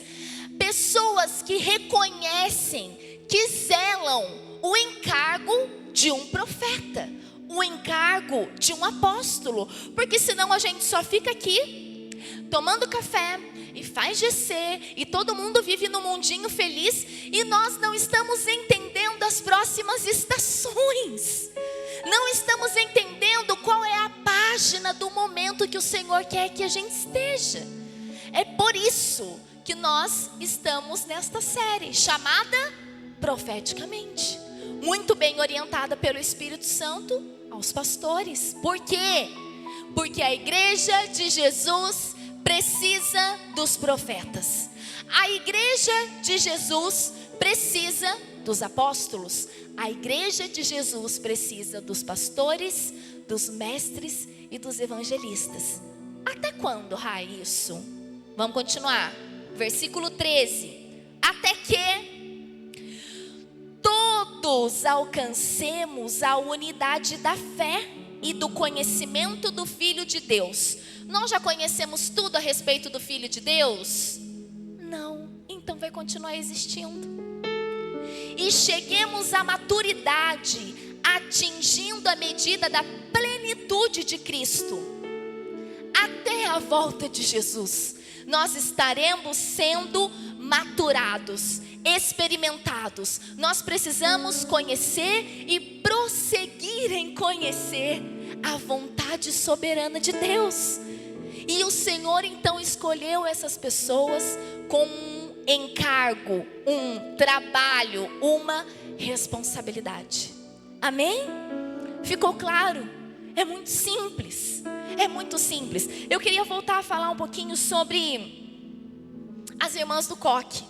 pessoas que reconhecem, que zelam o encargo de um profeta, o encargo de um apóstolo, porque senão a gente só fica aqui tomando café e faz GC e todo mundo vive no mundinho feliz e nós não estamos entendendo as próximas estações. Não estamos entendendo qual é a página do momento que o Senhor quer que a gente esteja. É por isso que nós estamos nesta série chamada Profeticamente, muito bem orientada pelo Espírito Santo aos pastores. Por quê? Porque a igreja de Jesus precisa dos profetas. A igreja de Jesus precisa dos apóstolos. A igreja de Jesus precisa dos pastores, dos mestres e dos evangelistas. Até quando, Rai, isso? Vamos continuar. Versículo 13. Até que todos alcancemos a unidade da fé e do conhecimento do Filho de Deus. Nós já conhecemos tudo a respeito do Filho de Deus? Não. Então vai continuar existindo. E cheguemos à maturidade, atingindo a medida da plenitude de Cristo. Até a volta de Jesus, nós estaremos sendo maturados, experimentados. Nós precisamos conhecer e prosseguir em conhecer a vontade soberana de Deus. E o Senhor então escolheu essas pessoas com um encargo, um trabalho, uma responsabilidade. Amém? Ficou claro? É muito simples. É muito simples. Eu queria voltar a falar um pouquinho sobre as irmãs do coque.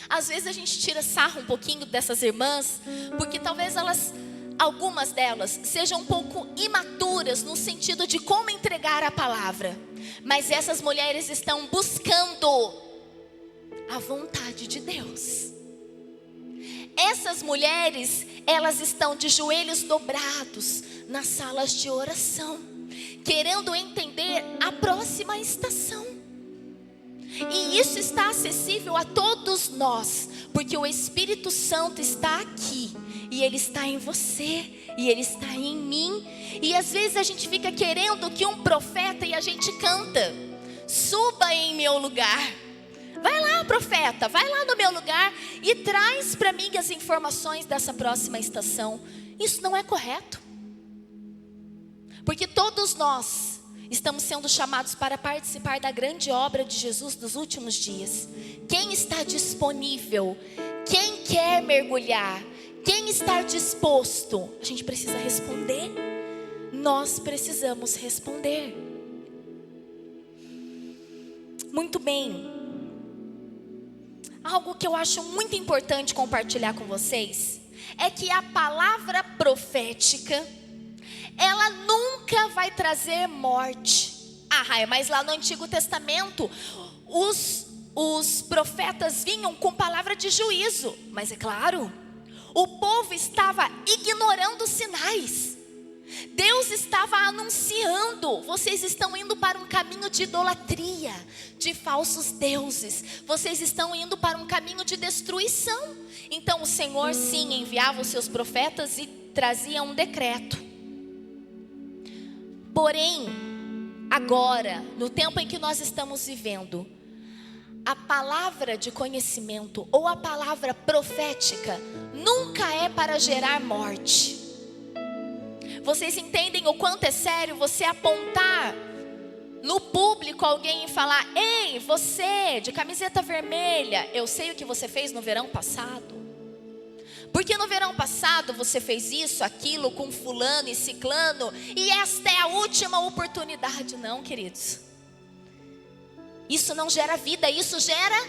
Às vezes a gente tira sarro um pouquinho dessas irmãs, porque talvez algumas delas sejam um pouco imaturas no sentido de como entregar a palavra. Mas essas mulheres estão buscando a vontade de Deus. Essas mulheres, elas estão de joelhos dobrados nas salas de oração, querendo entender a próxima estação. E isso está acessível a todos nós, porque o Espírito Santo está aqui, e Ele está em você, e Ele está em mim. E às vezes a gente fica querendo que um profeta, e a gente canta: suba em meu lugar. Vai lá, profeta, vai lá no meu lugar e traz para mim as informações dessa próxima estação. Isso não é correto, porque todos nós estamos sendo chamados para participar da grande obra de Jesus dos últimos dias. Quem está disponível? Quem quer mergulhar? Quem está disposto? A gente precisa responder. Nós precisamos responder. Muito bem. Algo que eu acho muito importante compartilhar com vocês é que a palavra profética, ela nunca vai trazer morte. Mas lá no Antigo Testamento, os profetas vinham com palavra de juízo. Mas é claro, o povo estava ignorando os sinais. Deus estava anunciando: vocês estão indo para um caminho de idolatria, de falsos deuses. Vocês estão indo para um caminho de destruição. Então o Senhor sim enviava os seus profetas e trazia um decreto. Porém, agora, no tempo em que nós estamos vivendo, a palavra de conhecimento ou a palavra profética nunca é para gerar morte. Vocês entendem o quanto é sério você apontar no público alguém e falar: ei, você de camiseta vermelha, eu sei o que você fez no verão passado. Porque no verão passado você fez isso, aquilo com fulano e ciclano, e esta é a última oportunidade. Não, queridos. Isso não gera vida, isso gera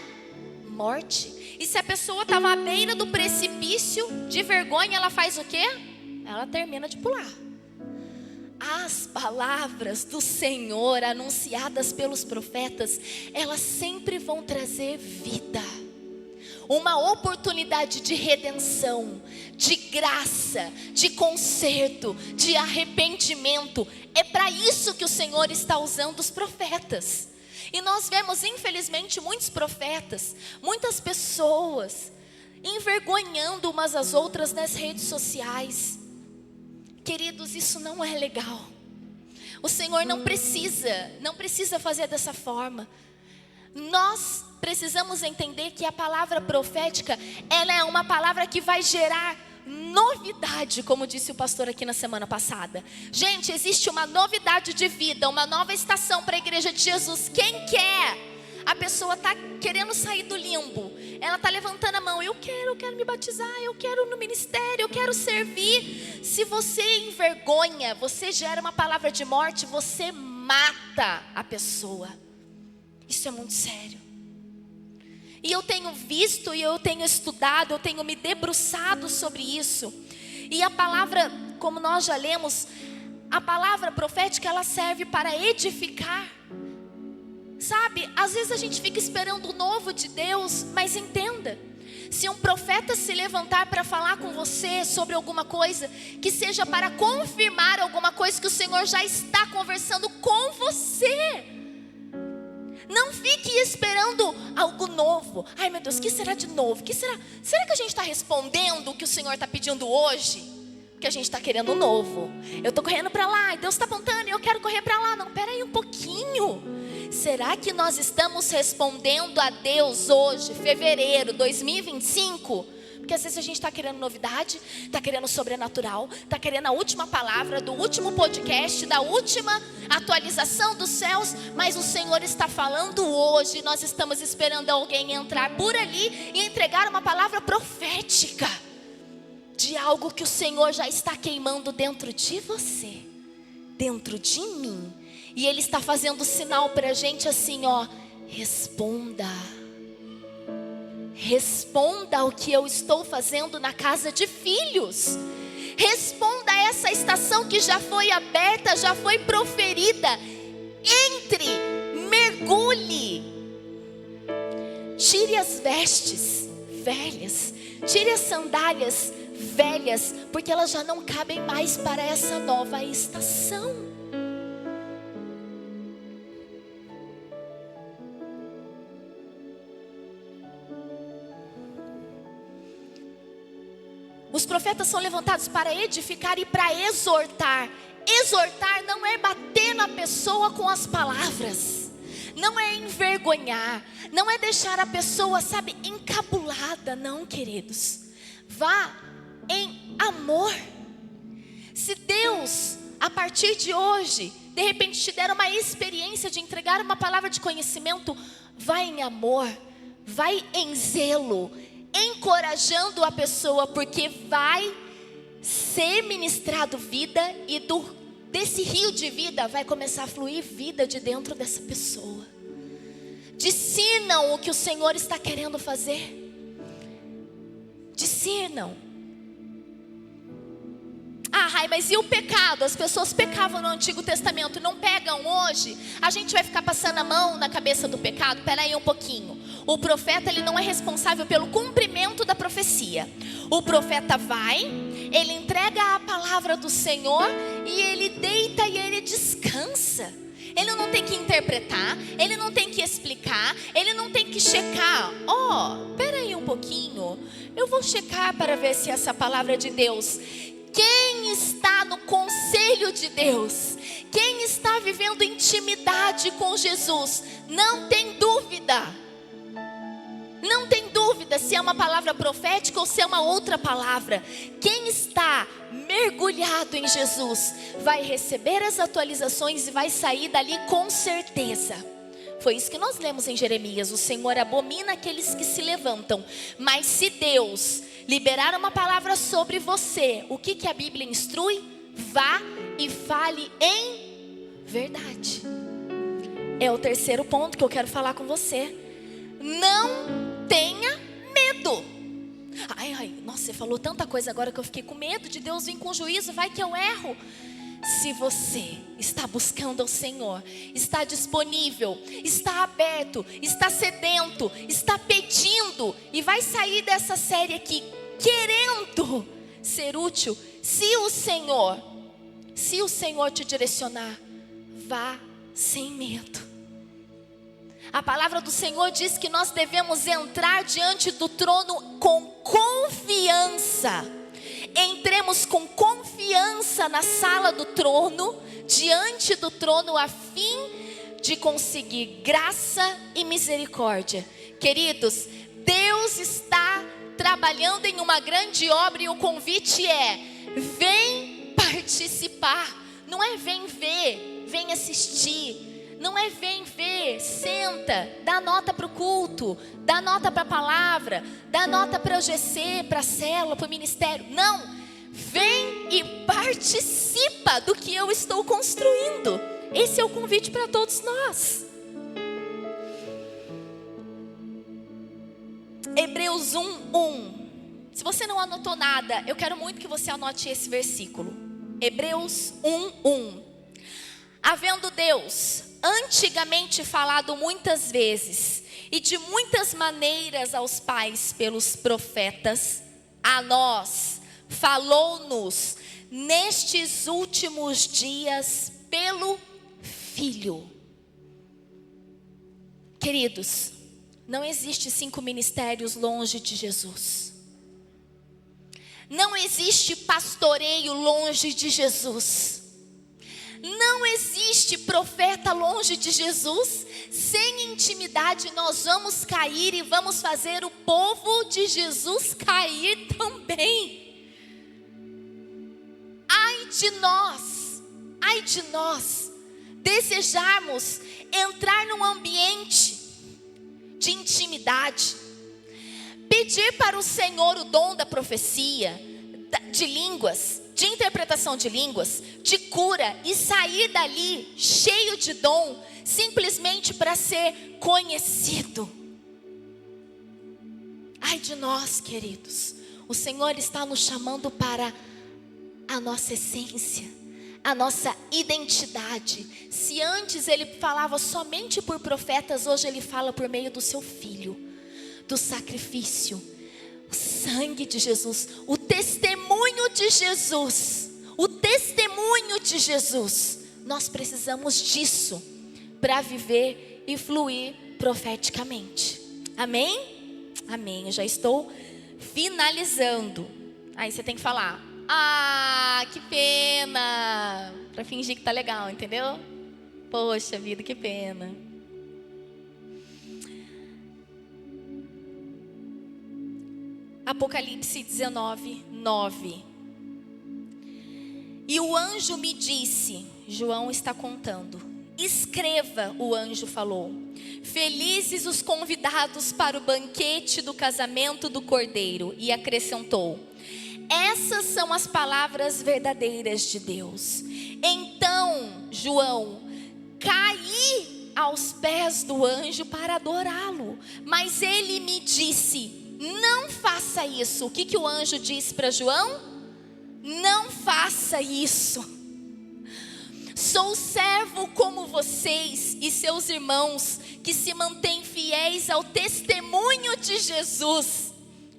morte. E se a pessoa estava à beira do precipício de vergonha, ela faz o quê? Ela termina de pular. As palavras do Senhor anunciadas pelos profetas, elas sempre vão trazer vida. Uma oportunidade de redenção, de graça, de conserto, de arrependimento. É para isso que o Senhor está usando os profetas. E nós vemos, infelizmente, muitos profetas, muitas pessoas envergonhando umas às outras nas redes sociais. Queridos, isso não é legal. O Senhor não precisa fazer dessa forma. Nós precisamos entender que a palavra profética, ela é uma palavra que vai gerar novidade, como disse o pastor aqui na semana passada. Gente, existe uma novidade de vida, uma nova estação para a igreja de Jesus. Quem quer? A pessoa está querendo sair do limbo. Ela está levantando a mão: eu quero me batizar, eu quero ir no ministério, eu quero servir. Se você envergonha, você gera uma palavra de morte, você mata a pessoa. Isso é muito sério. E eu tenho visto, e eu tenho estudado, eu tenho me debruçado sobre isso. E a palavra, como nós já lemos, a palavra profética, ela serve para edificar. Sabe, às vezes a gente fica esperando o novo de Deus, mas entenda: se um profeta se levantar para falar com você sobre alguma coisa, que seja para confirmar alguma coisa que o Senhor já está conversando com você. Não fique esperando algo novo. Ai meu Deus, o que será de novo? Será que a gente está respondendo o que o Senhor está pedindo hoje? Porque a gente está querendo novo. Eu estou correndo para lá, e Deus está apontando, e eu quero correr para lá. Não, pera aí um pouquinho. Será que nós estamos respondendo a Deus hoje, fevereiro 2025? Porque às vezes a gente está querendo novidade, está querendo sobrenatural, está querendo a última palavra do último podcast, da última atualização dos céus. Mas o Senhor está falando hoje. Nós estamos esperando alguém entrar por ali e entregar uma palavra profética de algo que o Senhor já está queimando dentro de você, dentro de mim. E Ele está fazendo sinal para a gente assim, ó: responda. Responda ao que eu estou fazendo na casa de filhos. Responda a essa estação que já foi aberta, já foi proferida. Entre, mergulhe. Tire as vestes velhas, tire as sandálias velhas, porque elas já não cabem mais para essa nova estação. Os profetas são levantados para edificar e para exortar. Exortar não é bater na pessoa com as palavras, não é envergonhar, não é deixar a pessoa, sabe, encabulada, não, queridos. Vá em amor. Se Deus, a partir de hoje, de repente te der uma experiência de entregar uma palavra de conhecimento, vai em amor, vai em zelo, encorajando a pessoa, porque vai ser ministrado vida e desse rio de vida vai começar a fluir vida de dentro dessa pessoa. Discernam o que o Senhor está querendo fazer. Discernam. Rai, mas e o pecado? As pessoas pecavam no Antigo Testamento, não pegam hoje? A gente vai ficar passando a mão na cabeça do pecado? Espera aí um pouquinho. O profeta, ele não é responsável pelo cumprimento da profecia. O profeta vai, ele entrega a palavra do Senhor e ele deita e ele descansa. Ele não tem que interpretar, ele não tem que explicar, ele não tem que checar. Espera aí um pouquinho, eu vou checar para ver se essa palavra é de Deus. Quem está no conselho de Deus, quem está vivendo intimidade com Jesus, não tem dúvida. Não tem dúvida se é uma palavra profética ou se é uma outra palavra. Quem está mergulhado em Jesus vai receber as atualizações e vai sair dali com certeza. Foi isso que nós lemos em Jeremias. O Senhor abomina aqueles que se levantam. Mas se Deus liberar uma palavra sobre você, o que a Bíblia instrui? Vá e fale em verdade. É o terceiro ponto que eu quero falar com você. Não tenha medo. Nossa, você falou tanta coisa agora que eu fiquei com medo de Deus vir com juízo, vai que eu erro. Se você está buscando ao Senhor, está disponível, está aberto, está sedento, está pedindo e vai sair dessa série aqui querendo ser útil, se o Senhor te direcionar, vá sem medo. A palavra do Senhor diz que nós devemos entrar diante do trono com confiança. Entremos com confiança na sala do trono, diante do trono, a fim de conseguir graça e misericórdia. Queridos, Deus está trabalhando em uma grande obra e o convite é: vem participar. Não é vem ver, vem assistir. Não é vem ver, senta, dá nota para o culto, dá nota para a palavra, dá nota para o GC, para a célula, para o ministério. Não, vem e participa do que eu estou construindo. Esse é o convite para todos nós. Hebreus 1:1. Se você não anotou nada, eu quero muito que você anote esse versículo. Hebreus 1:1. Havendo Deus antigamente falado muitas vezes e de muitas maneiras aos pais pelos profetas, a nós falou-nos nestes últimos dias pelo Filho. Queridos, não existe 5 ministérios longe de Jesus. Não existe pastoreio longe de Jesus. Não existe profeta longe de Jesus. Sem intimidade nós vamos cair e vamos fazer o povo de Jesus cair também. Ai de nós desejarmos entrar num ambiente de intimidade, pedir para o Senhor o dom da profecia, de línguas, de interpretação de línguas, de cura e sair dali cheio de dom, simplesmente para ser conhecido. Ai de nós, queridos. O Senhor está nos chamando para a nossa essência, a nossa identidade. Se antes Ele falava somente por profetas, hoje Ele fala por meio do seu Filho, do sacrifício, o sangue de Jesus, o testemunho de Jesus. O testemunho de Jesus. Nós precisamos disso para viver e fluir profeticamente. Amém? Amém. Eu já estou finalizando. Aí você tem que falar: ah, que pena. Para fingir que tá legal, entendeu? Poxa vida, que pena. Apocalipse 19, 9. E o anjo me disse, João está contando, escreva, o anjo falou, felizes os convidados para o banquete do casamento do Cordeiro. E acrescentou, essas são as palavras verdadeiras de Deus. Então, João, caí aos pés do anjo para adorá-lo. Mas ele me disse, não faça isso. O que o anjo disse para João? Não faça isso. Sou servo como vocês e seus irmãos que se mantêm fiéis ao testemunho de Jesus.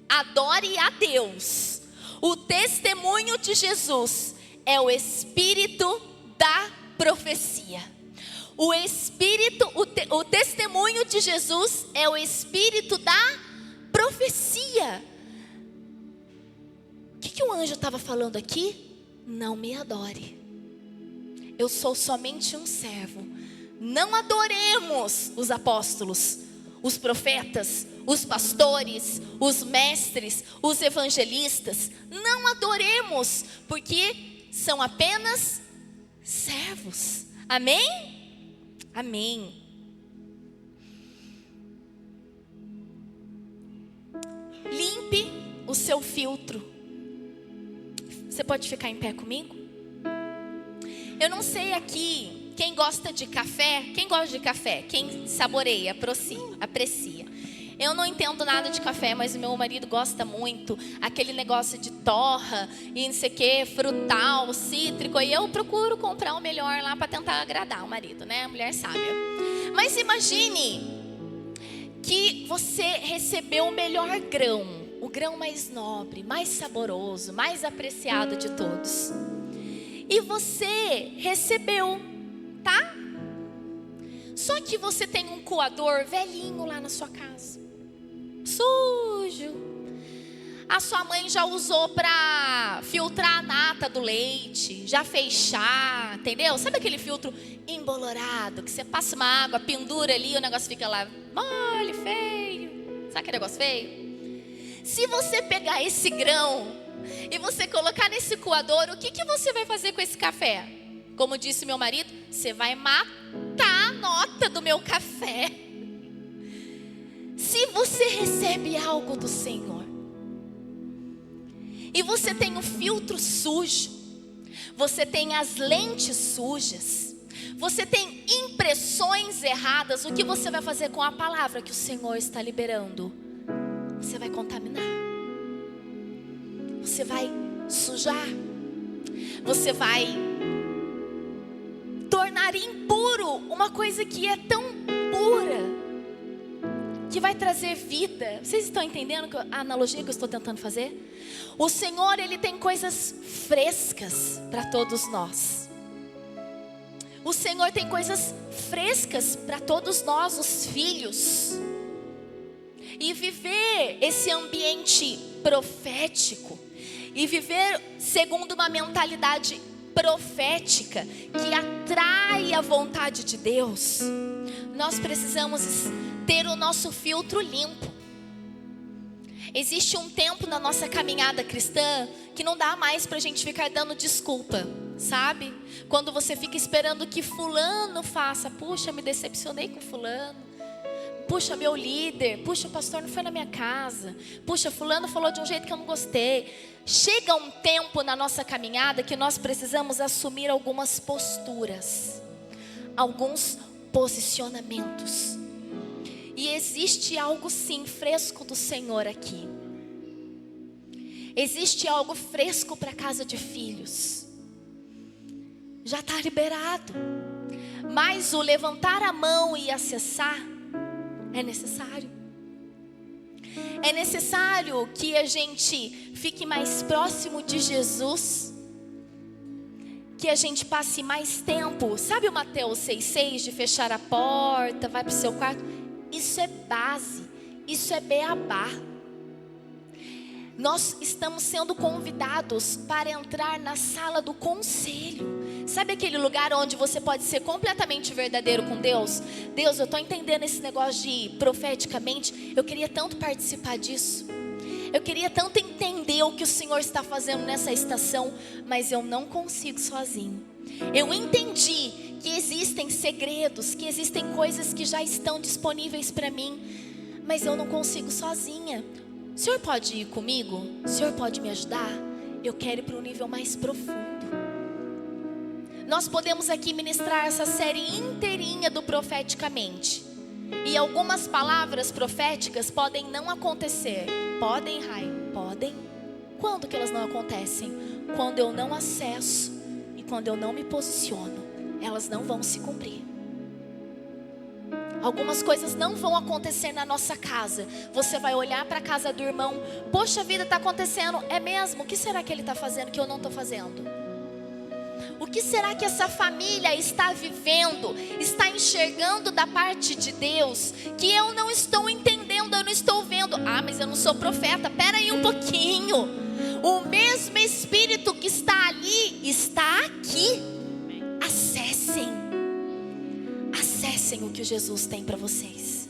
Adore a Deus. O testemunho de Jesus é o espírito da profecia. O testemunho de Jesus é o espírito da profecia. O que o anjo estava falando aqui? Não me adore. Eu sou somente um servo. Não adoremos os apóstolos, os profetas, os pastores, os mestres, os evangelistas. Não adoremos, porque são apenas servos. Amém? Amém. Limpe o seu filtro. Você pode ficar em pé comigo? Eu não sei aqui quem gosta de café. Quem gosta de café? Quem saboreia, aprecia. Eu não entendo nada de café, mas o meu marido gosta muito. Aquele negócio de torra e não sei o que, frutal, cítrico. E eu procuro comprar o melhor lá para tentar agradar o marido, né? A mulher sábia. Mas imagine que você recebeu o melhor grão. O grão mais nobre, mais saboroso, mais apreciado de todos. E você recebeu, tá? Só que você tem um coador velhinho lá na sua casa. Sujo. A sua mãe já usou para filtrar a nata do leite. Já fez chá, entendeu? Sabe aquele filtro embolorado, que você passa uma água, pendura ali, o negócio fica lá mole, feio. Sabe aquele negócio feio? Se você pegar esse grão e você colocar nesse coador, o que você vai fazer com esse café? Como disse meu marido, você vai matar a nota do meu café. Se você recebe algo do Senhor e você tem o filtro sujo, você tem as lentes sujas, você tem impressões erradas, o que você vai fazer com a palavra que o Senhor está liberando? Você vai contaminar. Você vai sujar. Você vai tornar impuro uma coisa que é tão pura, que vai trazer vida. Vocês estão entendendo a analogia que eu estou tentando fazer? O Senhor, Ele tem coisas frescas para todos nós. O Senhor tem coisas frescas para todos nós, os filhos. E viver esse ambiente profético, e viver segundo uma mentalidade profética, que atrai a vontade de Deus, nós precisamos ter o nosso filtro limpo. Existe um tempo na nossa caminhada cristã que não dá mais pra gente ficar dando desculpa, sabe? Quando você fica esperando que fulano faça, puxa, me decepcionei com fulano. Puxa, meu líder, puxa, o pastor não foi na minha casa. Puxa, fulano falou de um jeito que eu não gostei. Chega um tempo na nossa caminhada que nós precisamos assumir algumas posturas, alguns posicionamentos. E existe algo sim fresco do Senhor aqui. Existe algo fresco para a casa de filhos. Já está liberado. Mas o levantar a mão e acessar é necessário. É necessário que a gente fique mais próximo de Jesus, que a gente passe mais tempo. Sabe o Mateus 6,6 de fechar a porta, vai para o seu quarto? Isso é base, isso é beabá. nós estamos sendo convidados para entrar na sala do conselho. Sabe aquele lugar onde você pode ser completamente verdadeiro com Deus? Deus, eu estou entendendo esse negócio de profeticamente, eu queria tanto participar disso. Eu queria tanto entender o que o Senhor está fazendo nessa estação, mas eu não consigo sozinho. Eu entendi que existem segredos, que existem coisas que já estão disponíveis para mim, mas eu não consigo sozinha. O Senhor pode ir comigo? O Senhor pode me ajudar? Eu quero ir para um nível mais profundo. Nós podemos aqui ministrar essa série inteirinha do Profeticamente. E algumas palavras proféticas podem não acontecer. Podem, Rai? Podem. Quando que elas não acontecem? Quando eu não acesso e quando eu não me posiciono, elas não vão se cumprir. Algumas coisas não vão acontecer na nossa casa. Você vai olhar para a casa do irmão. Poxa vida, está acontecendo. É mesmo? O que será que ele está fazendo que eu não estou fazendo? O que será que essa família está vivendo, está enxergando da parte de Deus, que eu não estou entendendo, eu não estou vendo? Ah, mas eu não sou profeta. Espera aí um pouquinho. O mesmo Espírito que está ali, está aqui. Acessem o que Jesus tem para vocês.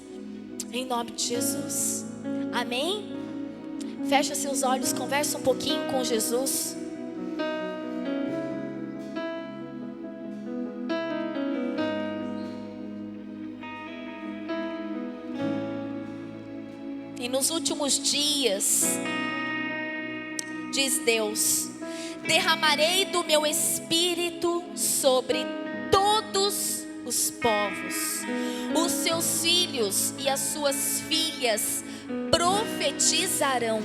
Em nome de Jesus. Amém? Fecha seus olhos, conversa um pouquinho com Jesus. E nos últimos dias, diz Deus, derramarei do meu espírito sobre todos os povos. Os seus filhos e as suas filhas profetizarão,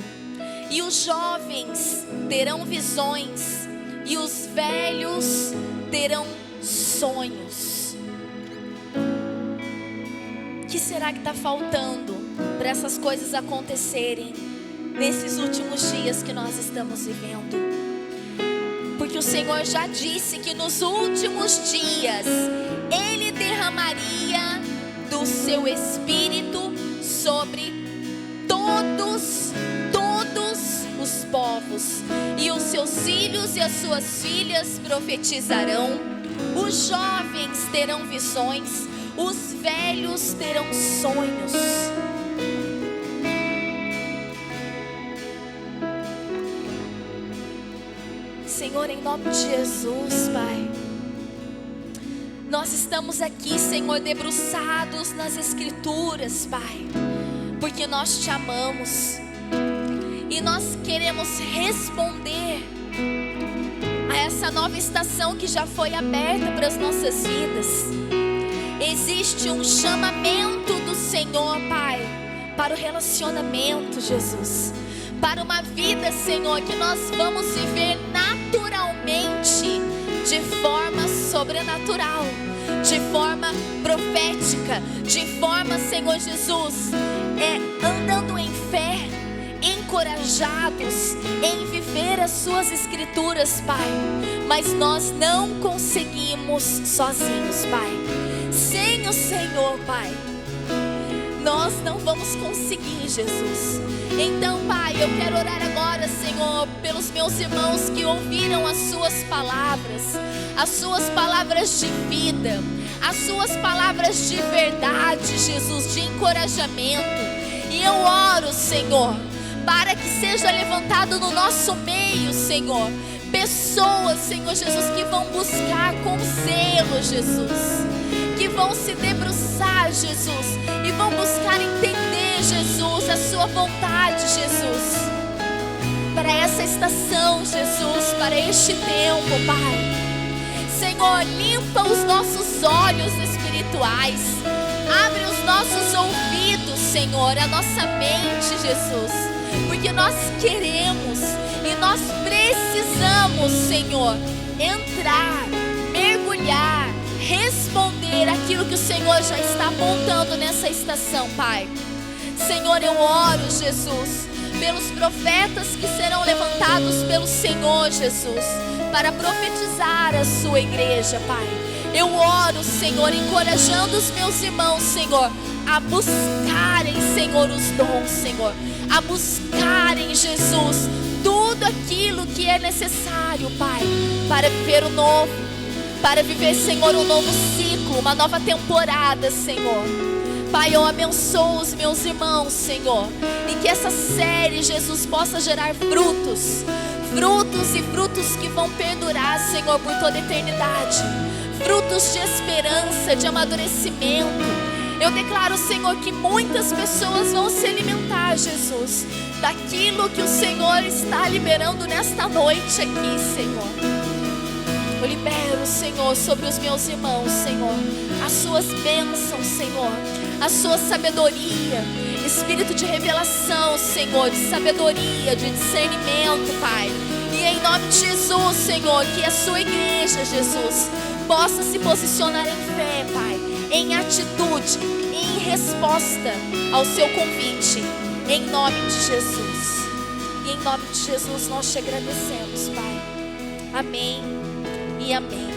e os jovens terão visões, e os velhos terão sonhos. O que será que está faltando para essas coisas acontecerem nesses últimos dias que nós estamos vivendo? Porque o Senhor já disse que nos últimos dias Ele derramaria do seu Espírito sobre todos os povos, e os seus filhos e as suas filhas profetizarão, os jovens terão visões, os velhos terão sonhos. Senhor, em nome de Jesus, Pai, nós estamos aqui, Senhor, debruçados nas Escrituras, Pai, porque nós te amamos e nós queremos responder a essa nova estação que já foi aberta para as nossas vidas. Existe um chamamento do Senhor, Pai, para o relacionamento, Jesus, para uma vida, Senhor, que nós vamos viver naturalmente, de forma sobrenatural, de forma profética, de forma, Senhor Jesus, andando em fé, encorajados em viver as suas Escrituras, Pai. Mas nós não conseguimos sozinhos, Pai. Sem o Senhor, Pai, nós não vamos conseguir, Jesus. Então, Pai, eu quero orar agora, Senhor, pelos meus irmãos que ouviram as suas palavras de vida, as suas palavras de verdade, Jesus, de encorajamento. E eu oro, Senhor, para que seja levantado no nosso meio, Senhor, pessoas, Senhor Jesus, que vão buscar com zelo, Jesus, que vão se debruçar, Jesus, e vão buscar entender, Jesus, a sua vontade, Jesus, para essa estação, Jesus, para este tempo, Pai. Senhor, limpa os nossos olhos espirituais, abre os nossos ouvidos, Senhor, a nossa mente, Jesus, porque nós queremos e nós precisamos, Senhor, entrar, mergulhar, responder aquilo que o Senhor já está apontando nessa estação, Pai. Senhor, eu oro, Jesus, pelos profetas que serão levantados pelo Senhor, Jesus, para profetizar a sua igreja, Pai. Eu oro, Senhor, encorajando os meus irmãos, Senhor, a buscarem, Senhor, os dons, Senhor, a buscarem, Jesus, tudo aquilo que é necessário, Pai, para viver o novo, para viver, Senhor, um novo ciclo, uma nova temporada, Senhor. Pai, eu abençoo os meus irmãos, Senhor, e que essa série, Jesus, possa gerar frutos e frutos que vão perdurar, Senhor, por toda a eternidade. Frutos de esperança, de amadurecimento. Eu declaro, Senhor, que muitas pessoas vão se alimentar, Jesus, daquilo que o Senhor está liberando nesta noite aqui, Senhor. Eu libero, Senhor, sobre os meus irmãos, Senhor, as suas bênçãos, Senhor, a sua sabedoria, espírito de revelação, Senhor, de sabedoria, de discernimento, Pai. E em nome de Jesus, Senhor, que a sua igreja, Jesus, possa se posicionar em fé, Pai, em atitude, em resposta ao seu convite, em nome de Jesus. E em nome de Jesus nós te agradecemos, Pai. Amém e amém.